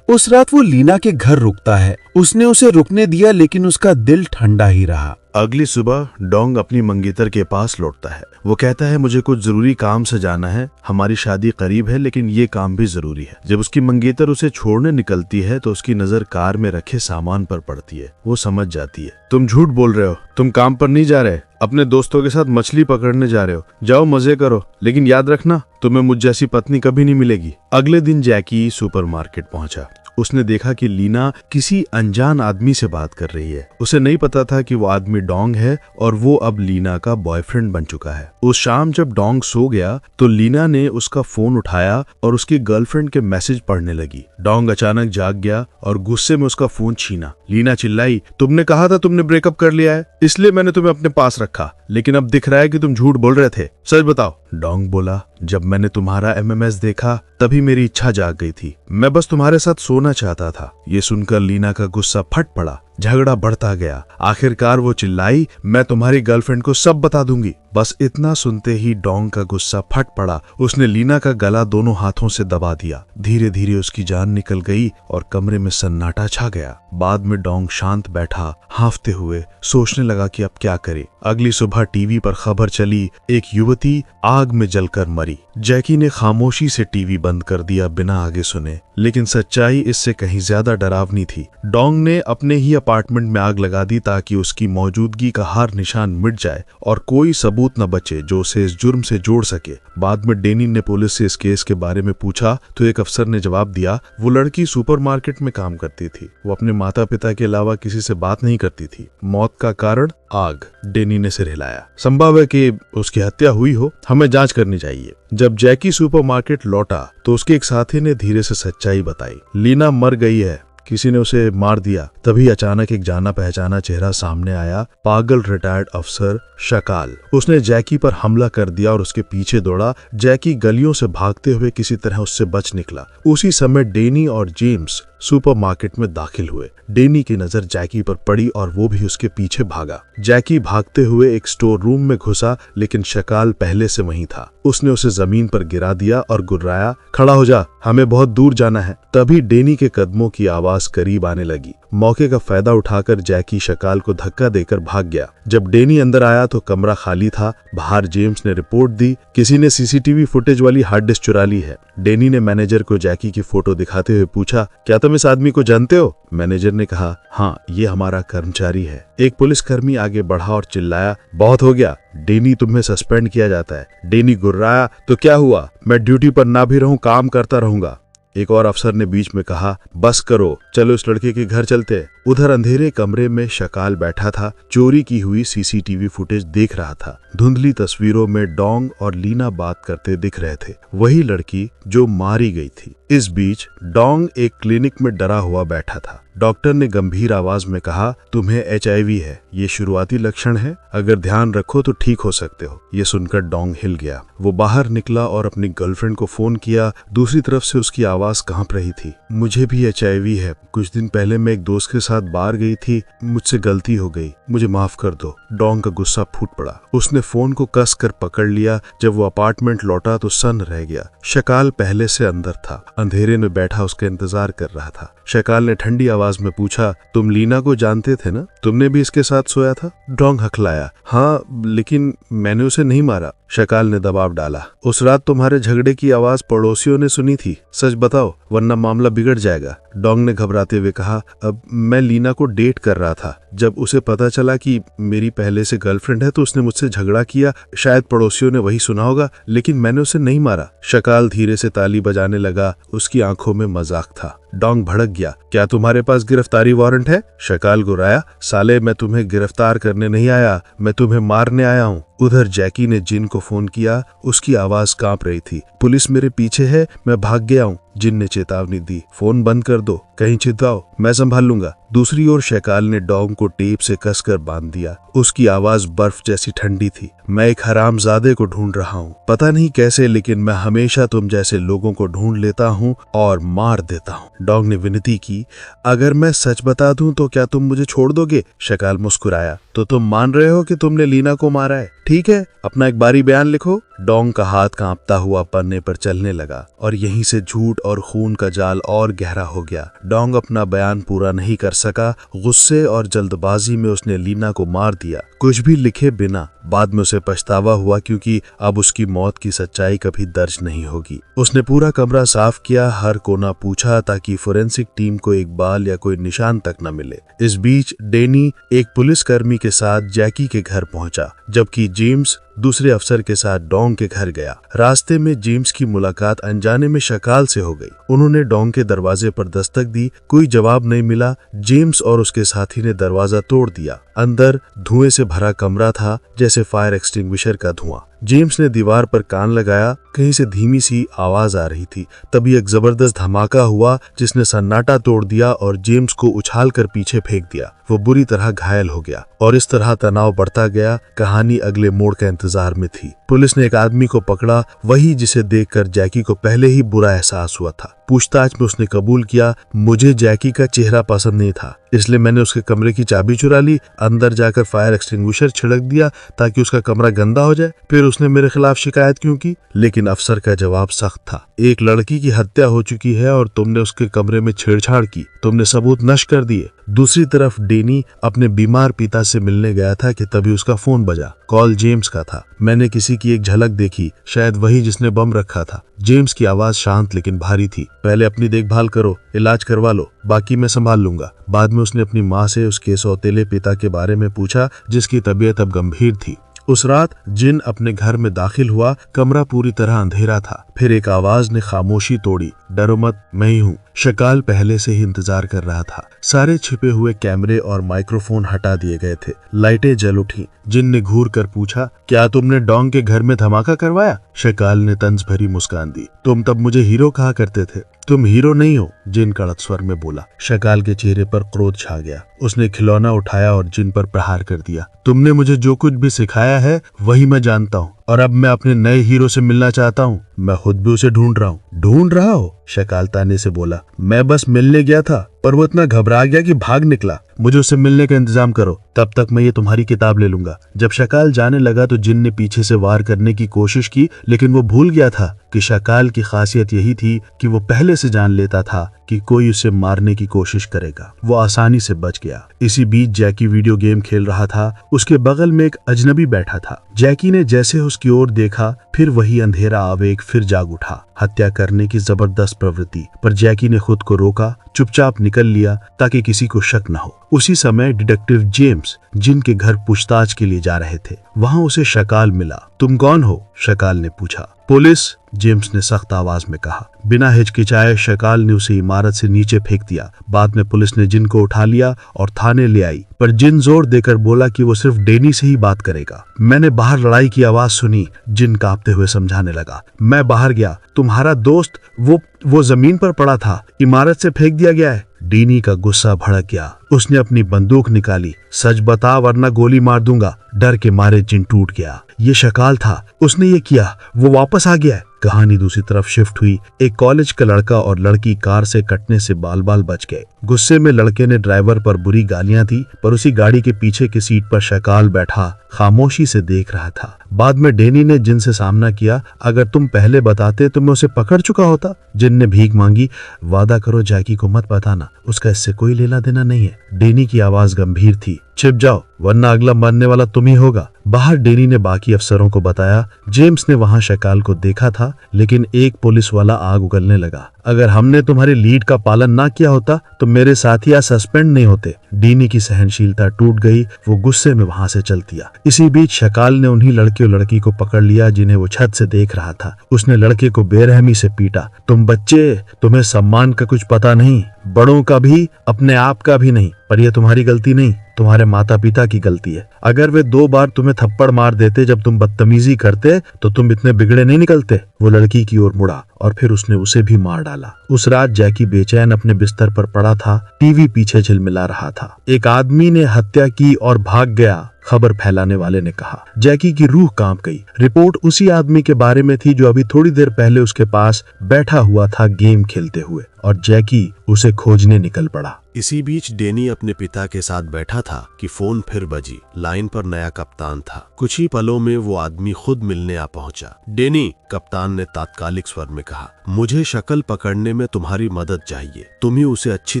उस रात वो लीना के घर रुकता है। उसने उसे रुकने दिया लेकिन उसका दिल ठंडा ही रहा। अगली सुबह डोंग अपनी मंगेतर के पास लौटता है। वो कहता है, मुझे कुछ जरूरी काम से जाना है, हमारी शादी करीब है लेकिन ये काम भी जरूरी है। जब उसकी मंगेतर उसे छोड़ने निकलती है तो उसकी नजर कार में रखे सामान पर पड़ती है। वो समझ जाती है, तुम झूठ बोल रहे हो, तुम काम पर नहीं जा रहे, अपने दोस्तों के साथ मछली पकड़ने जा रहे हो। जाओ मजे करो, लेकिन याद रखना तुम्हें मुझ जैसी पत्नी कभी नहीं मिलेगी। अगले दिन जैकी सुपरमार्केट पहुंचा। उसने देखा कि लीना किसी अनजान आदमी से बात कर रही है। उसे नहीं पता था कि वो आदमी डोंग है और वो अब लीना का बॉयफ्रेंड बन चुका है। उस शाम जब डोंग सो गया तो लीना ने उसका फोन उठाया और उसकी गर्लफ्रेंड के मैसेज पढ़ने लगी। डोंग अचानक जाग गया और गुस्से में उसका फोन छीना। लीना चिल्लाई, तुमने कहा था तुमने ब्रेकअप कर लिया है, इसलिए मैंने तुम्हें अपने पास रखा, लेकिन अब दिख रहा है कि तुम झूठ बोल रहे थे, सच बताओ। डोंग बोला, जब मैंने तुम्हारा एमएमएस देखा तभी मेरी इच्छा जाग गई थी, मैं बस तुम्हारे साथ सोना चाहता था। ये सुनकर लीना का गुस्सा फट पड़ा। झगड़ा बढ़ता गया। आखिरकार वो चिल्लाई, मैं तुम्हारी गर्लफ्रेंड को सब बता दूंगी। बस इतना सुनते ही डोंग का गुस्सा फट पड़ा। उसने लीना का गला दोनों हाथों से दबा दिया। धीरे धीरे उसकी जान निकल गई और कमरे में सन्नाटा छा गया। बाद में डोंग शांत बैठा, हांफते हुए सोचने लगा कि अब क्या करे। अगली सुबह टीवी पर खबर चली, एक युवती आग में जलकर मरी। जैकी ने खामोशी से टीवी बंद कर दिया बिना आगे सुने, लेकिन सच्चाई इससे कहीं ज्यादा डरावनी थी। डोंग ने अपने ही अपार्टमेंट में आग लगा दी ताकि उसकी मौजूदगी का हर निशान मिट जाए और कोई सबूत न बचे जो उसे इस जुर्म से जोड़ सके। बाद में डेनी ने पुलिस से इस केस के बारे में पूछा तो एक अफसर ने जवाब दिया, वो लड़की सुपरमार्केट में काम करती थी, वो अपने माता पिता के अलावा किसी से बात नहीं करती थी। मौत का कारण आग। डेनी ने सिर हिलाया। संभव है कि उसकी हत्या हुई हो, हमें जांच करनी चाहिए। जब जैकी सुपरमार्केट लौटा तो उसके एक साथी ने धीरे से सच्चाई बताई, लीना मर गई है, किसी ने उसे मार दिया। तभी अचानक एक जाना पहचाना चेहरा सामने आया, पागल रिटायर्ड अफसर शकाल। उसने जैकी पर हमला कर दिया और उसके पीछे दौड़ा। जैकी गलियों से भागते हुए किसी तरह उससे बच निकला। उसी समय डेनी और जेम्स सुपरमार्केट में दाखिल हुए। डेनी की नजर जैकी पर पड़ी और वो भी उसके पीछे भागा। जैकी भागते हुए एक स्टोर रूम में घुसा, लेकिन शकाल पहले से वहीं था। उसने उसे जमीन पर गिरा दिया और गुर्राया, खड़ा हो जा, हमें बहुत दूर जाना है। तभी डेनी के कदमों की आवाज करीब आने लगी। मौके का फायदा उठाकर जैकी शकाल को धक्का देकर भाग गया। जब डेनी अंदर आया तो कमरा खाली था। बाहर जेम्स ने रिपोर्ट दी, किसी ने सीसीटीवी फुटेज वाली हार्ड डिस्क चुरा ली है। डेनी ने मैनेजर को जैकी की फोटो दिखाते हुए पूछा, क्या तुम इस आदमी को जानते हो? मैनेजर ने कहा, हाँ, ये हमारा कर्मचारी है। एक पुलिसकर्मी आगे बढ़ा और चिल्लाया, बहुत हो गया, डेनी, तुम्हें सस्पेंड किया जाता है। डेनी गुर्राया, तो क्या हुआ, मैं ड्यूटी पर ना भी रहूं, काम करता रहूंगा। एक और अफसर ने बीच में कहा, बस करो, चलो इस लड़के के घर चलते। उधर अंधेरे कमरे में शकाल बैठा था, चोरी की हुई सीसीटीवी फुटेज देख रहा था। धुंधली तस्वीरों में डोंग और लीना बात करते दिख रहे थे, वही लड़की जो मारी गई थी। इस बीच डोंग एक क्लिनिक में डरा हुआ बैठा था। डॉक्टर ने गंभीर आवाज में कहा, तुम्हें HIV है, ये शुरुआती लक्षण है, अगर ध्यान रखो तो ठीक हो सकते हो। ये सुनकर डोंग हिल गया। वो बाहर निकला और अपनी गर्लफ्रेंड को फोन किया। दूसरी तरफ से उसकी आवाज कांप रही थी, मुझे भी HIV है, कुछ दिन पहले मैं एक दोस्त के साथ बाहर गई थी, मुझसे गलती हो गई, मुझे माफ कर दो। डोंग का गुस्सा फूट पड़ा। उसने फोन को कस कर पकड़ लिया। जब वो अपार्टमेंट लौटा तो सन्न रह गया। शकाल पहले से अंदर था, अंधेरे में बैठा उसका इंतजार कर रहा था। शकाल ने ठंडी आवाज में पूछा, तुम लीना को जानते थे ना? तुमने भी इसके साथ सोया था? डोंग हकलाया, हाँ, लेकिन मैंने उसे नहीं मारा। शकाल ने दबाव डाला, उस रात तुम्हारे झगड़े की आवाज पड़ोसियों ने सुनी थी, सच बताओ वरना मामला बिगड़ जाएगा। डोंग ने घबराते हुए कहा, अब मैं लीना को डेट कर रहा था। जब उसे पता चला कि मेरी पहले से गर्लफ्रेंड है तो उसने मुझसे झगड़ा किया। शायद पड़ोसियों ने वही सुना होगा, लेकिन मैंने उसे नहीं मारा। शकाल धीरे से ताली बजाने लगा। उसकी आंखों में मजाक था। डोंग भड़क गया, क्या तुम्हारे पास गिरफ्तारी वारंट है? शकाल गुर्राया, साले, मैं तुम्हें गिरफ्तार करने नहीं आया, मैं तुम्हें मारने आया हूँ। उधर जैकी ने जिन को फोन किया। उसकी आवाज कांप रही थी, पुलिस मेरे पीछे है, मैं भाग गया हूँ। जिन ने चेतावनी दी, फोन बंद कर दो, कहीं चिल्लाओ, मैं संभाल लूंगा। दूसरी ओर शकाल ने डोंग को टेप से कसकर बांध दिया। उसकी आवाज बर्फ जैसी ठंडी थी, मैं एक हरामजादे को ढूंढ रहा हूँ, पता नहीं कैसे, लेकिन मैं हमेशा तुम जैसे लोगों को ढूंढ लेता हूँ और मार देता हूँ। डोंग ने विनती की, अगर मैं सच बता दूं तो क्या तुम मुझे छोड़ दोगे? शकाल मुस्कुराया, तो तुम मान रहे हो कि तुमने लीना को मारा है? ठीक है, अपना एक बारी बयान लिखो। डोंग का हाथ कांपता हुआ पन्ने पर चलने लगा और यहीं से झूठ और खून का जाल और गहरा हो गया। डोंग अपना बयान पूरा नहीं कर सका। गुस्से और जल्दबाजी में उसने लीना को मार दिया, कुछ भी लिखे बिना। बाद में उसे पछतावा हुआ क्योंकि अब उसकी मौत की सच्चाई कभी दर्ज नहीं होगी। उसने पूरा कमरा साफ किया, हर कोना पूछा ताकि फोरेंसिक टीम को एक बाल या कोई निशान तक न मिले। इस बीच डेनी एक पुलिसकर्मी के साथ जैकी के घर पहुंचा, जबकि जेम्स दूसरे अफसर के साथ डोंग के घर गया। रास्ते में जेम्स की मुलाकात अनजाने में शकाल से हो गई। उन्होंने डोंग के दरवाजे पर दस्तक दी, कोई जवाब नहीं मिला। जेम्स और उसके साथी ने दरवाजा तोड़ दिया। अंदर धुएं से भरा कमरा था, जैसे फायर एक्सटिंग्विशर का धुआं। जेम्स ने दीवार पर कान लगाया, कहीं से धीमी सी आवाज आ रही थी। तभी एक जबरदस्त धमाका हुआ जिसने सन्नाटा तोड़ दिया और जेम्स को उछालकर पीछे फेंक दिया। वो बुरी तरह घायल हो गया और इस तरह तनाव बढ़ता गया। कहानी अगले मोड़ का इंतजार में थी। पुलिस ने एक आदमी को पकड़ा, वही जिसे देखकर जैकी को पहले ही बुरा एहसास हुआ था। पूछताछ में उसने कबूल किया, मुझे जैकी का चेहरा पसंद नहीं था, इसलिए मैंने उसके कमरे की चाबी चुरा ली, अंदर जाकर फायर एक्सटिंग्विशर छिड़क दिया ताकि उसका कमरा गंदा हो जाए। फिर उसने मेरे खिलाफ शिकायत क्यों की? लेकिन अफसर का जवाब सख्त था। एक लड़की की हत्या हो चुकी है और तुमने उसके कमरे में छेड़छाड़ की, तुमने सबूत नष्ट कर दिए। दूसरी तरफ डेनी अपने बीमार पिता से मिलने गया था कि तभी उसका फोन बजा। कॉल जेम्स का था। मैंने किसी की एक झलक देखी, शायद वही जिसने बम रखा था। जेम्स की आवाज शांत लेकिन भारी थी। पहले अपनी देखभाल करो, इलाज करवा लो, बाकी मैं संभाल लूंगा। बाद में उसने अपनी माँ से उसके सौतेले पिता के बारे में पूछा, जिसकी तबीयत अब गंभीर थी। उस रात जिन अपने घर में दाखिल हुआ, कमरा पूरी तरह अंधेरा था। फिर एक आवाज ने खामोशी तोड़ी, डरो मत, मैं ही हूँ। शकाल पहले से ही इंतजार कर रहा था। सारे छिपे हुए कैमरे और माइक्रोफोन हटा दिए गए थे। लाइटें जल उठी। जिन ने घूर कर पूछा, क्या तुमने डोंग के घर में धमाका करवाया? शकाल ने तंज भरी मुस्कान दी। तुम तब मुझे हीरो कहा करते थे। तुम हीरो नहीं हो, जिन कड़क स्वर में बोला। शकाल के चेहरे पर क्रोध छा गया। उसने खिलौना उठाया और जिन पर प्रहार कर दिया। तुमने मुझे जो कुछ भी सिखाया है वही मैं जानता हूँ और अब मैं अपने नए हीरो से मिलना चाहता हूँ। मैं खुद भी उसे ढूंढ रहा हूँ। ढूंढ रहा हो? शकाल ताने से बोला। मैं बस मिलने गया था, पर वो इतना घबरा गया कि भाग निकला। मुझे उससे मिलने का इंतजाम करो, तब तक मैं ये तुम्हारी किताब ले लूंगा। जब शकाल जाने लगा तो जिन ने पीछे से वार करने की कोशिश की, लेकिन वो भूल गया था कि शकाल की खासियत यही थी कि वो पहले से जान लेता था कि कोई उसे मारने की कोशिश करेगा। वो आसानी से बच गया। इसी बीच जैकी वीडियो गेम खेल रहा था। उसके बगल में एक अजनबी बैठा था। जैकी ने जैसे उसकी ओर देखा, फिर वही अंधेरा आवेग फिर जाग उठा। हत्या करने की जबरदस्त प्रवृत्ति, पर जैकी ने खुद को रोका, चुपचाप निकल लिया ताकि किसी को शक न हो। उसी समय डिटेक्टिव जेम्स जिनके घर पूछताछ के लिए जा रहे थे, वहां उसे शकाल मिला। तुम कौन हो? शकाल ने पूछा। पुलिस, जेम्स ने सख्त आवाज में कहा। बिना हिचकिचाए शकाल ने उसे इमारत से नीचे फेंक दिया। बाद में पुलिस ने जिन को उठा लिया और थाने ले आई, पर जिन जोर देकर बोला कि वो सिर्फ डेनी से ही बात करेगा। मैंने बाहर लड़ाई की आवाज सुनी, जिन कांपते हुए समझाने लगा। मैं बाहर गया, तुम्हारा दोस्त वो जमीन पर पड़ा था, इमारत से फेंक दिया गया है। डेनी का गुस्सा भड़क गया। उसने अपनी बंदूक निकाली। सच बता वरना गोली मार दूंगा। डर के मारे जिन टूट गया। ये शकाल था, उसने ये किया, वो वापस आ गया है। कहानी दूसरी तरफ शिफ्ट हुई। एक कॉलेज का लड़का और लड़की कार से कटने से बाल बाल बच गए। गुस्से में लड़के ने ड्राइवर पर बुरी गालियां दी, पर उसी गाड़ी के पीछे की सीट पर शकाल बैठा खामोशी से देख रहा था। बाद में डेनी ने जिन से सामना किया। अगर तुम पहले बताते तो मैं उसे पकड़ चुका होता। जिन ने भीख मांगी। वादा करो जैकी को मत बताना, उसका इससे कोई लेना देना नहीं है। डेनी की आवाज गंभीर थी। छिप जाओ वरना अगला मरने वाला तुम ही होगा। बाहर डेनी ने बाकी अफसरों को बताया। जेम्स ने वहां शकाल को देखा था, लेकिन एक पुलिस वाला आग उगलने लगा। अगर हमने तुम्हारे लीड का पालन ना किया होता तो मेरे साथी आज सस्पेंड नहीं होते। डेनी की सहनशीलता टूट गई। वो गुस्से में वहां से चल दिया। इसी बीच शकाल ने उन्हीं लड़के और लड़की को पकड़ लिया जिन्हें वो छत से देख रहा था। उसने लड़के को बेरहमी से पीटा। तुम बच्चे, तुम्हें सम्मान का कुछ पता नहीं, बड़ों का भी, अपने आप का भी नहीं। पर यह तुम्हारी गलती नहीं, तुम्हारे माता पिता की गलती है। अगर वे 2 बार तुम्हें थप्पड़ मार देते जब तुम बदतमीजी करते तो तुम इतने बिगड़े नहीं निकलते। वो लड़की की ओर मुड़ा और फिर उसने उसे भी मार डाला। उस रात जैकी बेचैन अपने बिस्तर पर पड़ा था। टीवी पीछे झिलमिला रहा था। एक आदमी ने हत्या की और भाग गया, खबर फैलाने वाले ने कहा। जैकी की रूह कांप गई। रिपोर्ट उसी आदमी के बारे में थी जो अभी थोड़ी देर पहले उसके पास बैठा हुआ था गेम खेलते हुए, और जैकी उसे खोजने निकल पड़ा। इसी बीच डेनी अपने पिता के साथ बैठा था कि फोन फिर बजी। लाइन पर नया कप्तान था। कुछ ही पलों में वो आदमी खुद मिलने आ पहुंचा। डेनी, कप्तान ने तात्कालिक स्वर में कहा, मुझे शक्ल पकड़ने में तुम्हारी मदद चाहिए। तुम ही उसे अच्छी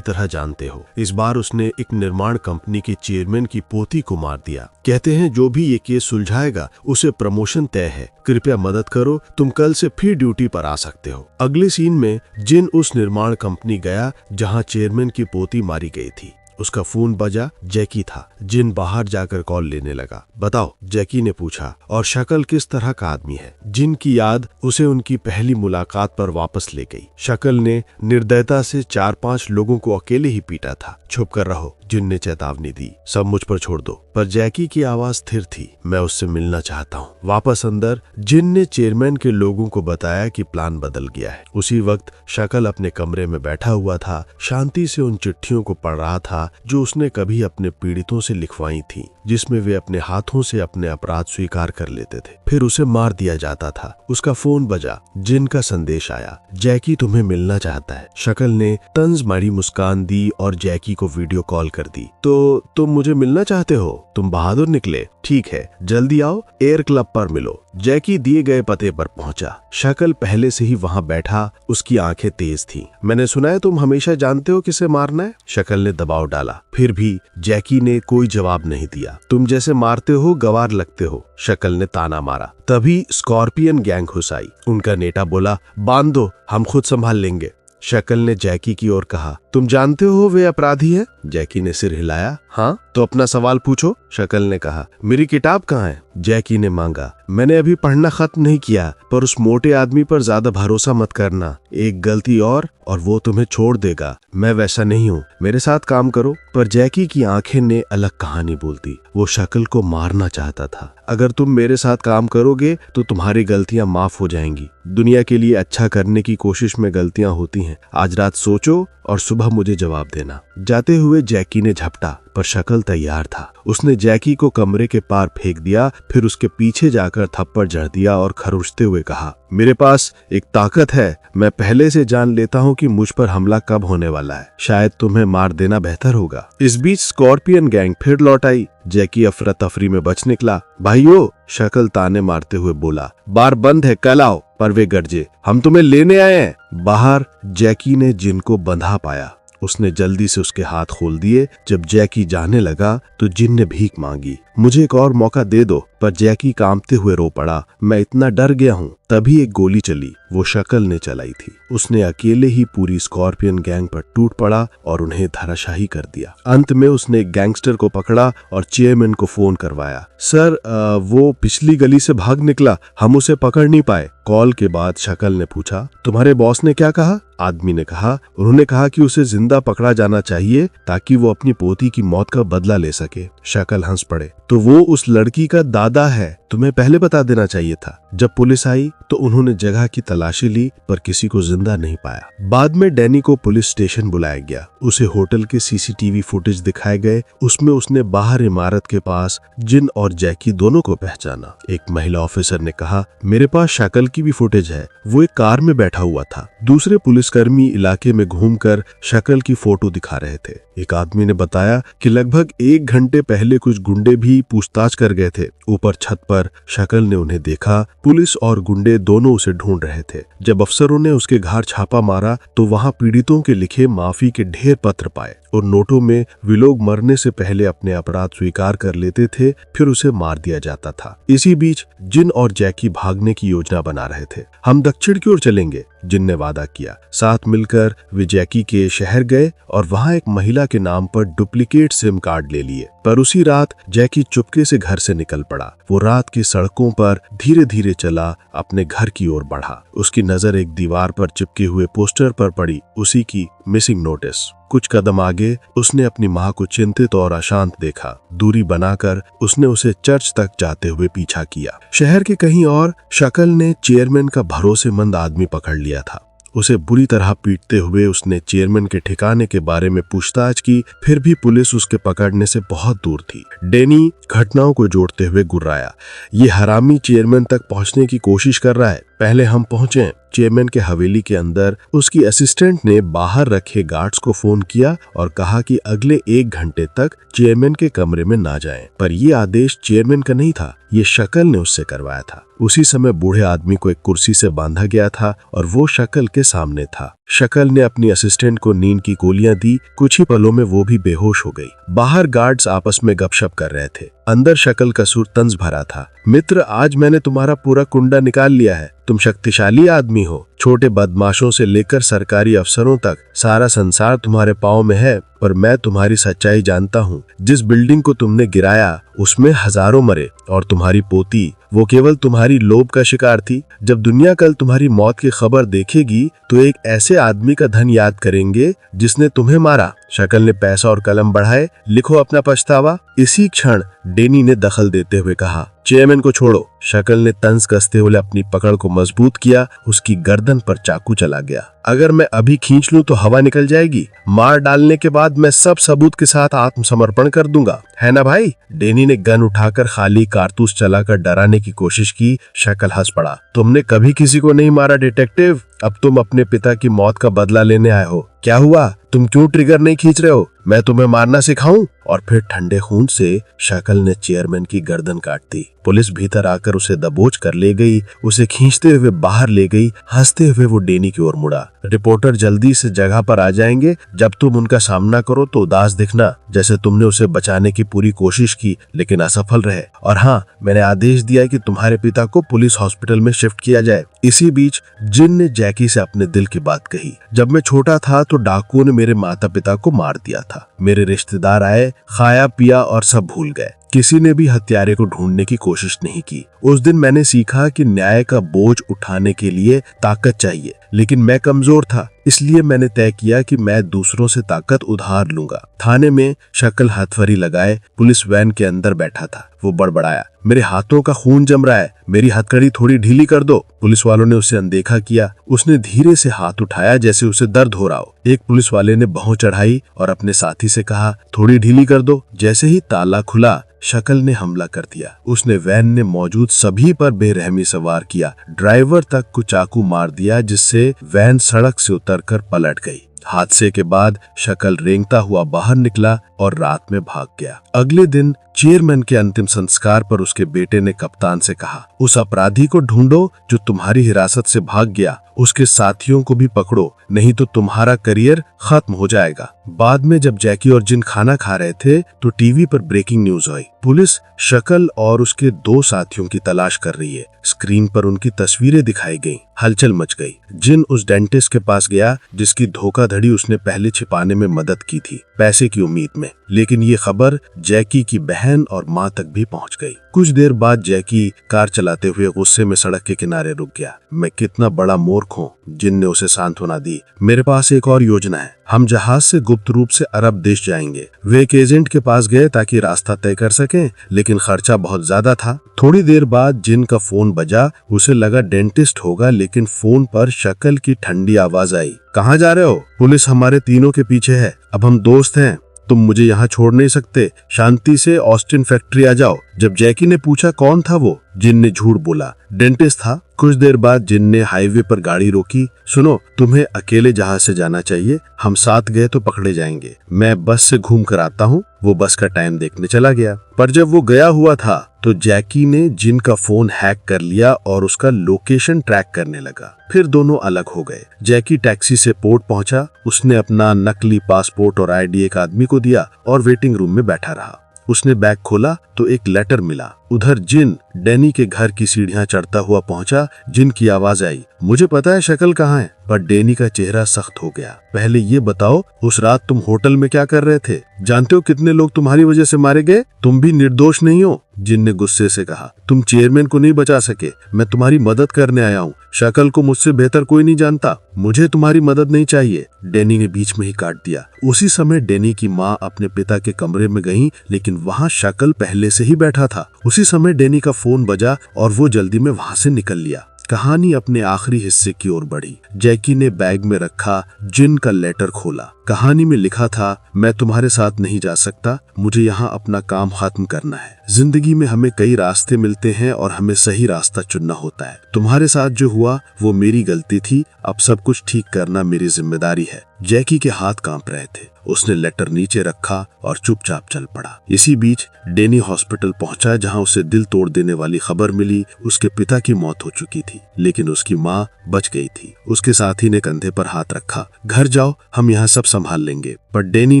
तरह जानते हो। इस बार उसने एक निर्माण कंपनी के चेयरमैन की पोती को मार दिया। कहते हैं जो भी ये केस सुलझाएगा उसे प्रमोशन तय है। कृपया मदद करो, तुम कल से फिर ड्यूटी पर आ सकते हो। अगले सीन में जिन उस निर्माण कंपनी गया जहां चेयरमैन की पोती मारी गई थी। उसका फोन बजा। जैकी था। जिन बाहर जाकर कॉल लेने लगा। बताओ, जैकी ने पूछा। और शक्ल किस तरह का आदमी है? जिन की याद उसे उनकी पहली मुलाकात पर वापस ले गई। शक्ल ने निर्दयता से 4-5 लोगों को अकेले ही पीटा था। छुप कर रहो, जिन ने चेतावनी दी। सब मुझ पर छोड़ दो। पर जैकी की आवाज स्थिर थी। मैं उससे मिलना चाहता हूँ। वापस अंदर जिन ने चेयरमैन के लोगों को बताया कि प्लान बदल गया है। उसी वक्त शक्ल अपने कमरे में बैठा हुआ था। शांति से उन चिट्ठियों को पढ़ रहा था जो उसने कभी अपने पीड़ितों से लिखवाई थी, जिसमें वे अपने हाथों से अपने अपराध स्वीकार कर लेते थे, फिर उसे मार दिया जाता था। उसका फोन बजा। जिन का संदेश आया, जैकी तुम्हें मिलना चाहता है। शक्ल ने तंज मारी मुस्कान दी और जैकी को वीडियो कॉल कर दी। तो तुम मुझे मिलना चाहते हो? तुम बहादुर निकले। ठीक है, जल्दी आओ, एयर क्लब पर मिलो। जैकी दिए गए पते पर पहुंचा। शक्ल पहले से ही वहां बैठा। उसकी आंखें तेज थी। मैंने सुना है तुम हमेशा जानते हो किसे मारना है। शक्ल ने दबाव डाला। फिर भी जैकी ने कोई जवाब नहीं दिया। तुम जैसे मारते हो गवार लगते हो, शक्ल ने ताना मारा। तभी स्कॉर्पियन गैंग घुस आई। उनका नेता बोला, बांध दो, हम खुद संभाल लेंगे। शक्ल ने जैकी की ओर कहा, तुम जानते हो वे अपराधी हैं? जैकी ने सिर हिलाया। हाँ, तो अपना सवाल पूछो, शक्ल ने कहा। मेरी किताब कहाँ है? जैकी ने मांगा। मैंने अभी पढ़ना खत्म नहीं किया, पर उस मोटे आदमी पर ज्यादा भरोसा मत करना। एक गलती और वो तुम्हें छोड़ देगा। मैं वैसा नहीं हूँ, मेरे साथ काम करो। पर जैकी की आंखें ने अलग कहानी बोलती। वो शक्ल को मारना चाहता था। अगर तुम मेरे साथ काम करोगे तो तुम्हारी गलतियां माफ हो जाएंगी। दुनिया के लिए अच्छा करने की कोशिश में गलतियां होती हैं। आज रात सोचो और सुबह मुझे जवाब देना। जाते हुए जैकी ने झपटा, पर शक्ल तैयार था। उसने जैकी को कमरे के पार फेंक दिया, फिर उसके पीछे जाकर थप्पड़ जड़ दिया और खरोंचते हुए कहा, मेरे पास एक ताकत है। मैं पहले से जान लेता हूँ कि मुझ पर हमला कब होने वाला है। शायद तुम्हें मार देना बेहतर होगा। इस बीच स्कॉर्पियन गैंग फिर लौट आई। जैकी अफरा तफरी में बच निकला। भाइयों, शक्ल ताने मारते हुए बोला, बार बंद है, कल आओ। पर वे गरजे, हम तुम्हें लेने आए हैं। बाहर जैकी ने जिन को बंधा पाया। उसने जल्दी से उसके हाथ खोल दिए। जब जैकी जाने लगा तो जिन ने भीख मांगी, मुझे एक और मौका दे दो। पर जैकी कांपते हुए रो पड़ा, मैं इतना डर गया हूँ। तभी एक गोली चली। वो शक्ल ने चलाई थी। उसने अकेले ही पूरी स्कॉर्पियन गैंग पर टूट पड़ा और उन्हें धराशाही कर दिया। अंत में उसने एक गैंगस्टर को पकड़ा और चेयरमैन को फोन करवाया। सर, वो पिछली गली से भाग निकला, हम उसे पकड़ नहीं पाए। कॉल के बाद शक्ल ने पूछा, तुम्हारे बॉस ने क्या कहा? आदमी ने कहा, उन्होंने कहा कि उसे जिंदा पकड़ा जाना चाहिए ताकि वो अपनी पोती की मौत का बदला ले सके। शक्ल हंस पड़े। तो वो उस लड़की का दादा है, तुम्हें पहले बता देना चाहिए था। जब पुलिस आई तो उन्होंने जगह की तलाशी ली, पर किसी को जिंदा नहीं पाया। बाद में डैनी को पुलिस स्टेशन बुलाया गया। उसे होटल के सीसीटीवी फुटेज दिखाए गए। उसमें उसने बाहर इमारत के पास जिन और जैकी दोनों को पहचाना। एक महिला ऑफिसर ने कहा, मेरे पास शक्ल की भी फुटेज है। वो एक कार में बैठा हुआ था। दूसरे पुलिसकर्मी इलाके में घूमकर शक्ल की फोटो दिखा रहे थे। एक आदमी ने बताया कि लगभग 1 घंटे पहले कुछ गुंडे भी पूछताछ कर गए थे। ऊपर छत पर शक्ल ने उन्हें देखा। पुलिस और गुंडे दोनों उसे ढूंढ रहे थे। जब अफसरों ने उसके घर छापा मारा तो वहां पीड़ितों के लिखे माफी के ढेर पत्र पाए और नोटों में वे लोग मरने से पहले अपने अपराध स्वीकार कर लेते थे, फिर उसे मार दिया जाता था। इसी बीच जिन और जैकी भागने की योजना बना रहे थे। हम दक्षिण की ओर चलेंगे, जिन ने वादा किया। साथ मिलकर वे जैकी के शहर गए और वहां एक महिला के नाम पर डुप्लीकेट सिम कार्ड ले लिए। पर उसी रात जैकी चुपके से घर से निकल पड़ा। वो रात की सड़कों पर धीरे धीरे चला, अपने घर की ओर बढ़ा। उसकी नजर एक दीवार पर चिपके हुए पोस्टर पर पड़ी, उसी की मिसिंग नोटिस। कुछ कदम आगे उसने अपनी माँ को चिंतित और अशांत देखा। दूरी बनाकर उसने उसे चर्च तक जाते हुए पीछा किया। शहर के कहीं और शक्ल ने चेयरमैन का भरोसेमंद आदमी पकड़ लिया था। उसे बुरी तरह पीटते हुए उसने चेयरमैन के ठिकाने के बारे में पूछताछ की। फिर भी पुलिस उसके पकड़ने से बहुत दूर थी। डैनी घटनाओं को जोड़ते हुए गुर्राया, ये हरामी चेयरमैन तक पहुंचने की कोशिश कर रहा है। पहले हम पहुंचे। चेयरमैन के हवेली के अंदर उसकी असिस्टेंट ने बाहर रखे गार्ड्स को फोन किया और कहा कि अगले 1 घंटे तक चेयरमैन के कमरे में ना जाएं। पर यह आदेश चेयरमैन का नहीं था, ये शक्ल ने उससे करवाया था। उसी समय बूढ़े आदमी को एक कुर्सी से बांधा गया था और वो शक्ल के सामने था। शक्ल ने अपनी असिस्टेंट को नींद की गोलियां दी। कुछ ही पलों में वो भी बेहोश हो गई। बाहर गार्ड्स आपस में गपशप कर रहे थे। अंदर शक्ल का सुर तंज भरा था। मित्र, आज मैंने तुम्हारा पूरा कुंडा निकाल लिया है। तुम शक्तिशाली आदमी हो। छोटे बदमाशों से लेकर सरकारी अफसरों तक सारा संसार तुम्हारे पाँव में है, पर मैं तुम्हारी सच्चाई जानता हूँ। जिस बिल्डिंग को तुमने गिराया उसमें हजारों मरे और तुम्हारी पोती वो केवल तुम्हारी लोभ का शिकार थी। जब दुनिया कल तुम्हारी मौत की खबर देखेगी तो एक ऐसे आदमी का धन याद करेंगे जिसने तुम्हें मारा। शकल ने पैसा और कलम बढ़ाए, लिखो अपना पछतावा। इसी क्षण डेनी ने दखल देते हुए कहा, चेयरमैन को छोड़ो। शकल ने तंज कसते हुए अपनी पकड़ को मजबूत किया, उसकी गर्दन पर चाकू चला गया। अगर मैं अभी खींच लूं तो हवा निकल जाएगी। मार डालने के बाद मैं सब सबूत के साथ आत्मसमर्पण कर दूंगा, है ना भाई? डेनी ने गन उठाकर खाली कारतूस चलाकर डराने की कोशिश की। शकल हंस पड़ा, तुमने कभी किसी को नहीं मारा डिटेक्टिव। अब तुम अपने पिता की मौत का बदला लेने आए हो। क्या हुआ? तुम क्यों ट्रिगर नहीं खींच रहे हो? मैं तुम्हें मारना सिखाऊं? और फिर ठंडे खून से शकल ने चेयरमैन की गर्दन काट दी। पुलिस भीतर आकर उसे दबोच कर ले गई, उसे खींचते हुए बाहर ले गई। हंसते हुए वो डेनी की ओर मुड़ा, रिपोर्टर जल्दी से जगह पर आ जाएंगे। जब तुम उनका सामना करो तो उदास दिखना, जैसे तुमने उसे बचाने की पूरी कोशिश की लेकिन असफल रहे। और हाँ, मैंने आदेश दिया है कि तुम्हारे पिता को पुलिस हॉस्पिटल में शिफ्ट किया जाए। इसी बीच जिन ने जैकी से अपने दिल की बात कही। जब मैं छोटा था तो डाकुओं ने मेरे माता पिता को मार दिया था। मेरे रिश्तेदार आए, खाया पिया और सब भूल गए। किसी ने भी हत्यारे को ढूंढने की कोशिश नहीं की। उस दिन मैंने सीखा कि न्याय का बोझ उठाने के लिए ताकत चाहिए, लेकिन मैं कमजोर था। इसलिए मैंने तय किया कि मैं दूसरों से ताकत उधार लूंगा। थाने में शकल हथवरी लगाए पुलिस वैन के अंदर बैठा था। वो बड़बड़ाया, मेरे हाथों का खून जम रहा है, मेरी हथकड़ी थोड़ी ढीली कर दो। पुलिस वालों ने उसे अनदेखा किया। उसने धीरे से हाथ उठाया जैसे उसे दर्द हो रहा हो। एक पुलिस वाले ने भौं चढ़ाई और अपने साथी से कहा, थोड़ी ढीली कर दो। जैसे ही ताला खुला, शकल ने हमला कर दिया। उसने वैन ने मौजूद सभी पर बेरहमी से वार किया। ड्राइवर तक को चाकू मार दिया, जिससे वैन सड़क से उतरकर पलट गई। हादसे के बाद शकल रेंगता हुआ बाहर निकला और रात में भाग गया। अगले दिन चेयरमैन के अंतिम संस्कार पर उसके बेटे ने कप्तान से कहा, उस अपराधी को ढूंढो जो तुम्हारी हिरासत से भाग गया। उसके साथियों को भी पकड़ो, नहीं तो तुम्हारा करियर खत्म हो जाएगा। बाद में जब जैकी और जिन खाना खा रहे थे तो टीवी पर ब्रेकिंग न्यूज आई। पुलिस शकल और उसके 2 साथियों की तलाश कर रही है। स्क्रीन पर उनकी तस्वीरें दिखाई गईं। हलचल मच गई। जिन उस डेंटिस्ट के पास गया जिसकी धोखाधड़ी उसने पहले छिपाने में मदद की थी, पैसे की उम्मीद में। लेकिन ये खबर जैकी की बहन और माँ तक भी पहुंच गई। कुछ देर बाद जैकी कार चलाते हुए गुस्से में सड़क के किनारे रुक गया। मैं कितना बड़ा मूर्ख हूँ, जिन ने उसे सांत्वना दी। मेरे पास एक और योजना है। हम जहाज से गुप्त रूप से अरब देश जाएंगे। वे एक एजेंट के पास गए ताकि रास्ता तय कर सकें, लेकिन खर्चा बहुत ज्यादा था। थोड़ी देर बाद जिन का फोन बजा। उसे लगा डेंटिस्ट होगा, लेकिन फोन पर शकल की ठंडी आवाज आई, कहाँ जा रहे हो? पुलिस हमारे तीनों के पीछे है। अब हम दोस्त हैं, तुम मुझे यहाँ छोड़ नहीं सकते। शांति से ऑस्टिन फैक्ट्री आ जाओ। जब जैकी ने पूछा कौन था वो, जिन ने झूठ बोला, डेंटिस्ट था। कुछ देर बाद जिन ने हाईवे पर गाड़ी रोकी। सुनो, तुम्हें अकेले जहाज से जाना चाहिए। हम साथ गए तो पकड़े जाएंगे। मैं बस से घूम कर आता हूँ। वो बस का टाइम देखने चला गया। पर जब वो गया हुआ था तो जैकी ने जिन का फोन हैक कर लिया और उसका लोकेशन ट्रैक करने लगा। फिर दोनों अलग हो गए। जैकी टैक्सी से पोर्ट पहुंचा। उसने अपना नकली पासपोर्ट और आईडी एक आदमी को दिया और वेटिंग रूम में बैठा रहा। उसने बैग खोला तो एक लेटर मिला। उधर जिन डैनी के घर की सीढ़ियां चढ़ता हुआ पहुंचा। जिन की आवाज आई, मुझे पता है शकल कहाँ है। पर डैनी का चेहरा सख्त हो गया। पहले ये बताओ, उस रात तुम होटल में क्या कर रहे थे? जानते हो कितने लोग तुम्हारी वजह से मारे गए? तुम भी निर्दोष नहीं हो। जिन ने गुस्से से कहा, तुम चेयरमैन को नहीं बचा सके, मैं तुम्हारी मदद करने आया हूँ। शकल को मुझसे बेहतर कोई नहीं जानता। मुझे तुम्हारी मदद नहीं चाहिए। डैनी ने बीच में ही काट दिया। उसी समय डैनी की माँ अपने पिता के कमरे में गई, लेकिन वहाँ शकल पहले से ही बैठा था। उसी समय डैनी का फोन बजा और वो जल्दी में वहाँ से निकल लिया। कहानी अपने आखिरी हिस्से की ओर बढ़ी। जैकी ने बैग में रखा जिन का लेटर खोला। कहानी में लिखा था, मैं तुम्हारे साथ नहीं जा सकता, मुझे यहाँ अपना काम खत्म करना है। जिंदगी में हमें कई रास्ते मिलते हैं और हमें सही रास्ता चुनना होता है। तुम्हारे साथ जो हुआ वो मेरी गलती थी। अब सब कुछ ठीक करना मेरी जिम्मेदारी है। जैकी के हाथ कांप रहे थे। उसने लेटर नीचे रखा और चुपचाप चल पड़ा। इसी बीच डैनी हॉस्पिटल पहुंचा, जहां उसे दिल तोड़ देने वाली खबर मिली। उसके पिता की मौत हो चुकी थी, लेकिन उसकी माँ बच गई थी। उसके साथी ने कंधे पर हाथ रखा। घर जाओ, हम यहाँ सब संभाल लेंगे। पर डैनी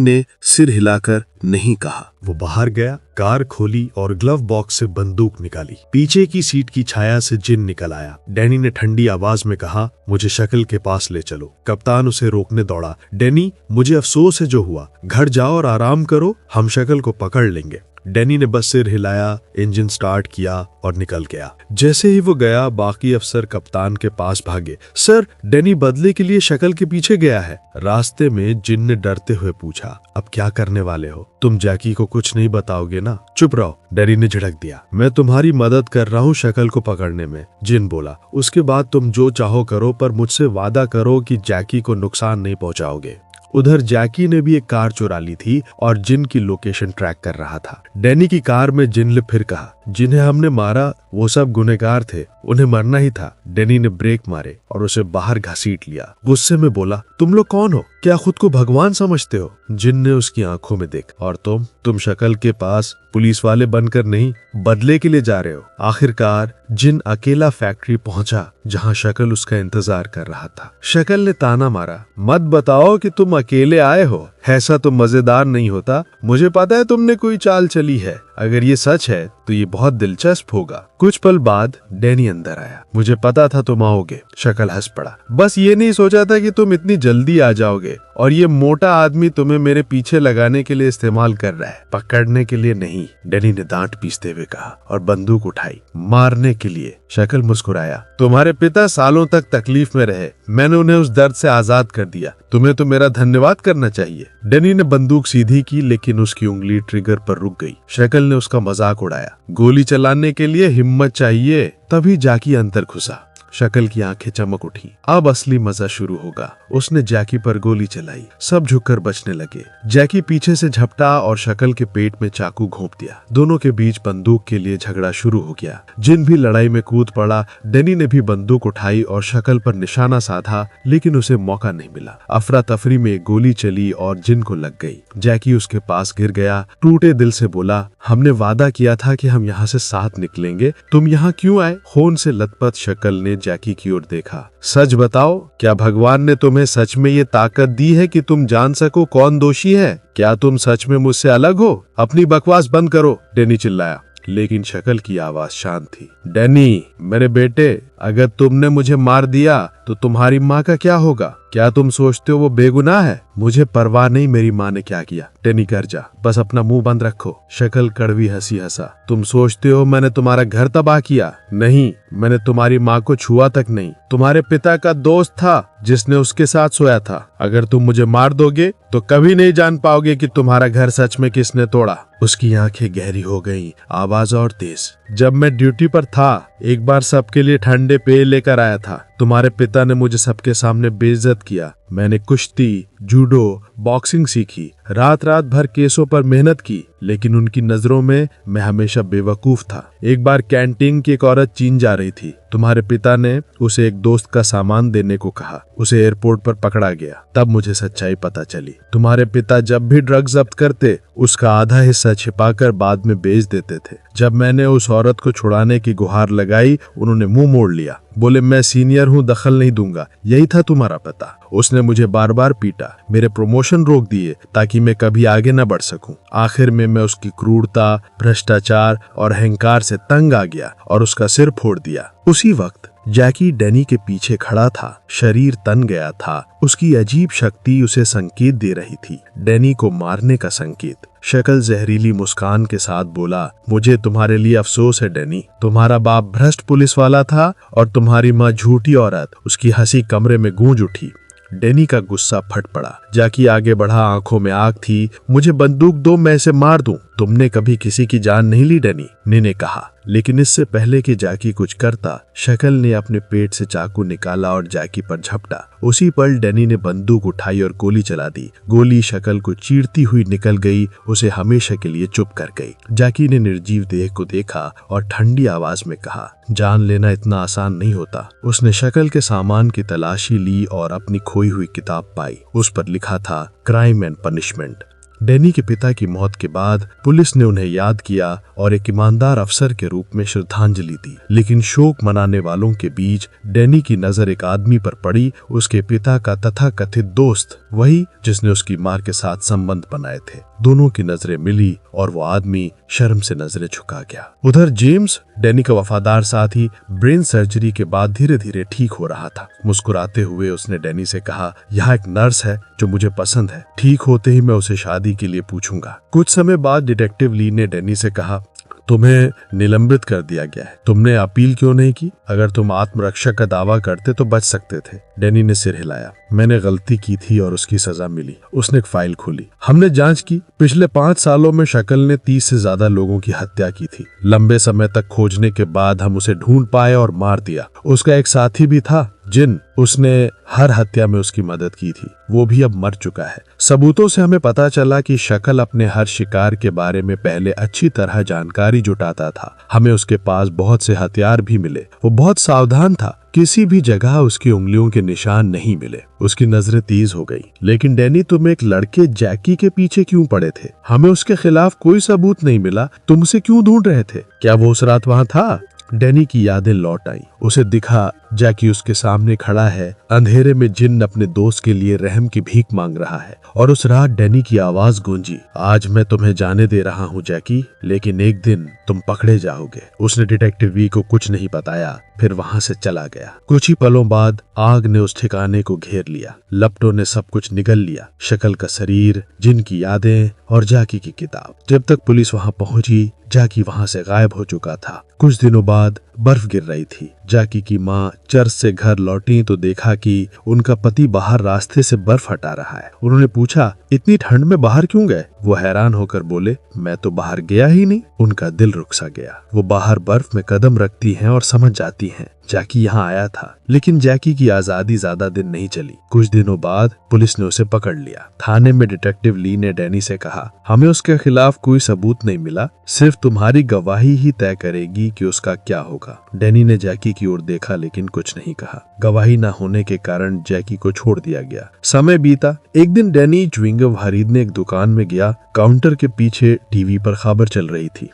ने सिर हिलाकर नहीं कहा। वो बाहर गया, कार खोली और ग्लव बॉक्स से बंदूक निकाली। पीछे की सीट की छाया से जिन निकल आया। डैनी ने ठंडी आवाज में कहा, मुझे शक्ल के पास ले चलो। कप्तान उसे रोकने दौड़ा। डैनी, मुझे अफसोस है जो हुआ, घर जाओ और आराम करो, हम शक्ल को पकड़ लेंगे। डैनी ने बस सिर हिलाया, इंजन स्टार्ट किया और निकल गया। जैसे ही वो गया, बाकी अफसर कप्तान के पास भागे। सर, डैनी बदले के लिए शक्ल के पीछे गया है। रास्ते में जिन ने डरते हुए पूछा, अब क्या करने वाले हो? तुम जैकी को कुछ नहीं बताओगे ना? चुप रहो, डैनी ने झिड़क दिया। मैं तुम्हारी मदद कर रहा हूँ शक्ल को पकड़ने में, जिन बोला। उसके बाद तुम जो चाहो करो, पर मुझसे वादा करो कि जैकी को नुकसान नहीं पहुंचाओगे। उधर जैकी ने भी एक कार चुरा ली थी और जिन की लोकेशन ट्रैक कर रहा था। डैनी की कार में जिन ने फिर कहा, जिन्हें हमने मारा वो सब गुनहगार थे, उन्हें मरना ही था। डैनी ने ब्रेक मारे और उसे बाहर घसीट लिया। गुस्से में बोला, तुम लोग कौन हो? क्या खुद को भगवान समझते हो? जिन ने उसकी आंखों में देखा, और तुम शक्ल के पास पुलिस वाले बनकर नहीं, बदले के लिए जा रहे हो। आखिरकार जिन अकेला फैक्ट्री पहुंचा जहां शक्ल उसका इंतजार कर रहा था। शक्ल ने ताना मारा, मत बताओ कि तुम अकेले आए हो, ऐसा तो मजेदार नहीं होता। मुझे पता है तुमने कोई चाल चली है, अगर ये सच है तो ये बहुत दिलचस्प होगा। कुछ पल बाद डैनी अंदर आया। मुझे पता था तुम आओगे। शक्ल हंस पड़ा, बस ये नहीं सोचा था कि तुम इतनी जल्दी आ जाओगे, और ये मोटा आदमी तुम्हें मेरे पीछे लगाने के लिए इस्तेमाल कर रहा है, पकड़ने के लिए नहीं। डैनी ने दांत पीसते हुए कहा और बंदूक उठाई। मारने के लिए। शक्ल मुस्कुराया, तुम्हारे पिता सालों तक तकलीफ में रहे, मैंने उन्हें उस दर्द से आजाद कर दिया, तुम्हें तो मेरा धन्यवाद करना चाहिए। डैनी ने बंदूक सीधी की, लेकिन उसकी उंगली ट्रिगर पर रुक गई। शक्ल ने उसका मजाक उड़ाया, गोली चलाने के लिए हिम्मत चाहिए। तभी जैकी अंदर घुसा। शक्ल की आंखें चमक उठी। अब असली मजा शुरू होगा। उसने जैकी पर गोली चलाई। सब झुककर बचने लगे। जैकी पीछे से झपटा और शक्ल के पेट में चाकू घोंप दिया। दोनों के बीच बंदूक के लिए झगड़ा शुरू हो गया। जिन भी लड़ाई में कूद पड़ा। डैनी ने भी बंदूक उठाई और शक्ल पर निशाना साधा, लेकिन उसे मौका नहीं मिला। अफरा तफरी में एक गोली चली और जिन को लग गई। जैकी उसके पास गिर गया। टूटे दिल से बोला, हमने वादा किया था कि हम यहाँ से साथ निकलेंगे, तुम यहाँ क्यों आए? खून से लथपथ शक्ल ने जैकी की ओर देखा। सच बताओ, क्या भगवान ने तुम्हें सच में ये ताकत दी है कि तुम जान सको कौन दोषी है? क्या तुम सच में मुझसे अलग हो? अपनी बकवास बंद करो, डैनी चिल्लाया। लेकिन शक्ल की आवाज शांत थी। डैनी, मेरे बेटे, अगर तुमने मुझे मार दिया तो तुम्हारी माँ का क्या होगा? क्या तुम सोचते हो वो बेगुनाह है? मुझे परवाह नहीं मेरी माँ ने क्या किया। डैनी कर जा, बस अपना मुंह बंद रखो। शक्ल कड़वी हंसी हंसा। तुम सोचते हो मैंने तुम्हारा घर तबाह किया? नहीं, मैंने तुम्हारी माँ को छुआ तक नहीं। तुम्हारे पिता का दोस्त था जिसने उसके साथ सोया था। अगर तुम मुझे मार दोगे तो कभी नहीं जान पाओगे कि तुम्हारा घर सच में किसने तोड़ा। उसकी आंखें गहरी हो गईं, आवाज और तेज। जब मैं ड्यूटी पर था, एक बार सबके लिए ठंडे पेय लेकर आया था। तुम्हारे पिता ने मुझे सबके सामने बेइज्जत किया। मैंने कुश्ती, जूडो, बॉक्सिंग सीखी, रात रात भर केसों पर मेहनत की, लेकिन उनकी नजरों में मैं हमेशा बेवकूफ था। एक बार कैंटीन की एक औरत चीन जा रही थी। तुम्हारे पिता ने उसे एक दोस्त का सामान देने को कहा। उसे एयरपोर्ट पर पकड़ा गया। तब मुझे सच्चाई पता चली। तुम्हारे पिता जब भी ड्रग्स जब्त करते, उसका आधा हिस्सा छिपाकर बाद में बेच देते थे। जब मैंने उस औरत को छुड़ाने की गुहार लगाई, उन्होंने मुंह मोड़ लिया। बोले, मैं सीनियर हूँ, दखल नहीं दूंगा। यही था तुम्हारा पिता। उसने मुझे बार बार पीटा, मेरे प्रमोशन रोक दिए ताकि मैं कभी आगे न बढ़ सकूं। आखिर में मैं उसकी क्रूरता, भ्रष्टाचार और अहंकार से तंग आ गया और उसका सिर फोड़ दिया। उसी वक्त जैकी डैनी के पीछे खड़ा था। शरीर तन गया था। उसकी अजीब शक्ति उसे संकेत दे रही थी, डैनी को मारने का संकेत। शक्ल जहरीली मुस्कान के साथ बोला, मुझे तुम्हारे लिए अफसोस है डैनी। तुम्हारा बाप भ्रष्ट पुलिस वाला था और तुम्हारी माँ झूठी औरत। उसकी हंसी कमरे में गूंज उठी। डैनी का गुस्सा फट पड़ा। जैकी आगे बढ़ा, आंखों में आग थी। मुझे बंदूक दो, मैं इसे मार दूं। तुमने कभी किसी की जान नहीं ली डैनी ने कहा। लेकिन इससे पहले कि जैकी कुछ करता, शक्ल ने अपने पेट से चाकू निकाला और जैकी पर झपटा। उसी पल डैनी ने बंदूक उठाई और गोली चला दी। गोली शक्ल को चीरती हुई निकल गई, उसे हमेशा के लिए चुप कर गई। जैकी ने निर्जीव देह को देखा और ठंडी आवाज में कहा, जान लेना इतना आसान नहीं होता। उसने शक्ल के सामान की तलाशी ली और अपनी खोई हुई किताब पाई। उस पर लिखा था, क्राइम एंड पनिशमेंट। डैनी के पिता की मौत के बाद पुलिस ने उन्हें याद किया और एक ईमानदार अफसर के रूप में श्रद्धांजलि दी। लेकिन शोक मनाने वालों के बीच डैनी की नजर एक आदमी पर पड़ी, उसके पिता का तथाकथित दोस्त, वही जिसने उसकी मां के साथ संबंध बनाए थे। दोनों की नजरें मिली और वो आदमी शर्म से नजरें झुका गया। उधर जेम्स, डैनी का वफादार साथी, ब्रेन सर्जरी के बाद धीरे धीरे ठीक हो रहा था। मुस्कुराते हुए उसने डैनी से कहा, यहाँ एक नर्स है जो मुझे पसंद है, ठीक होते ही मैं उसे शादी के लिए पूछूंगा। कुछ समय बाद डिटेक्टिव ली ने डैनी से कहा, तुम्हें निलंबित कर दिया गया है, तुमने अपील क्यों नहीं की? अगर तुम आत्मरक्षा का दावा करते तो बच सकते थे। डैनी ने सिर हिलाया। मैंने गलती की थी और उसकी सजा मिली। उसने एक फाइल खोली। हमने जांच की। पिछले 5 सालों में शकल ने 30 से ज्यादा लोगों की हत्या की थी। लंबे समय तक खोजने के बाद हम उसे ढूंढ पाए और मार दिया। उसका एक साथी भी था, जिन, उसने हर हत्या में उसकी मदद की थी, वो भी अब मर चुका है। सबूतों से हमें पता चला कि शकल अपने हर शिकार के बारे में पहले अच्छी तरह जानकारी जुटाता था। हमें उसके पास बहुत से हथियार भी मिले। वो बहुत सावधान था, किसी भी जगह उसकी उंगलियों के निशान नहीं मिले। उसकी नजरें तेज हो गई। लेकिन डैनी, तुम एक लड़के जैकी के पीछे क्यों पड़े थे? हमें उसके खिलाफ कोई सबूत नहीं मिला, तुम उसे क्यों ढूंढ रहे थे? क्या वो उस रात वहां था? डैनी की यादें लौट आई। उसे दिखा जैकी उसके सामने खड़ा है, अंधेरे में जिन अपने दोस्त के लिए रहम की भीख मांग रहा है। और उस रात डैनी की आवाज गूंजी, आज मैं तुम्हें जाने दे रहा हूँ जैकी, लेकिन एक दिन तुम पकड़े जाओगे। उसने डिटेक्टिव वी को कुछ नहीं बताया, फिर वहां से चला गया। कुछ ही पलों बाद आग ने उस ठिकाने को घेर लिया। लपटों ने सब कुछ निगल लिया, शकल का शरीर, जिन की यादें और जाकी की किताब। जब तक पुलिस वहां पहुंची, जाकी वहां से गायब हो चुका था। कुछ दिनों बाद बर्फ गिर रही थी। जाकी की माँ चर्च से घर लौटी तो देखा कि उनका पति बाहर रास्ते से बर्फ हटा रहा है। उन्होंने पूछा, इतनी ठंड में बाहर क्यों गए? वो हैरान होकर बोले, मैं तो बाहर गया ही नहीं। उनका दिल रुक सा गया। वो बाहर बर्फ में कदम रखती हैं और समझ जाती हैं जैकी यहाँ आया था। लेकिन जैकी की आजादी ज्यादा दिन नहीं चली। कुछ दिनों बाद पुलिस ने उसे पकड़ लिया। थाने में डिटेक्टिव ली ने डैनी से कहा, हमें उसके खिलाफ कोई सबूत नहीं मिला, सिर्फ तुम्हारी गवाही ही तय करेगी कि उसका क्या होगा। डैनी ने जैकी की ओर देखा लेकिन कुछ नहीं कहा। गवाही न होने के कारण जैकी को छोड़ दिया गया। समय बीता। एक दिन डैनी च्युइंगम खरीदने एक दुकान में गया। काउंटर के पीछे टीवी पर खबर चल रही थी,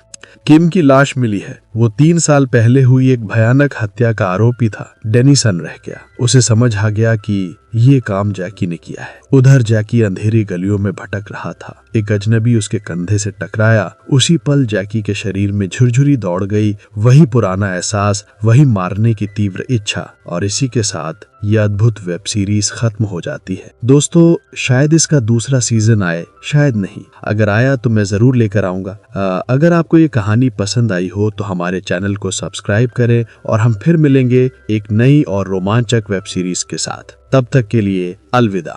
किम की लाश मिली है। वो 3 साल पहले हुई एक भयानक हत्या का आरोपी था। डैनी सन रह गया। उसे समझ आ गया कि ये काम जैकी ने किया है। उधर जैकी अंधेरी गलियों में भटक रहा था। एक अजनबी उसके कंधे से टकराया। उसी पल जैकी के शरीर में झुरझुरी दौड़ गई। वही पुराना एहसास, वही मारने की तीव्र इच्छा, और इसी के साथ यह अद्भुत वेब सीरीज खत्म हो जाती है। दोस्तों, शायद इसका दूसरा सीजन आए, शायद नहीं। अगर आया तो मैं जरूर लेकर आऊंगा। अगर आपको ये कहानी पसंद आई हो तो हमारे चैनल को सब्सक्राइब करें और हम फिर मिलेंगे एक नई और रोमांचक वेब सीरीज के साथ। तब तक के लिए अलविदा।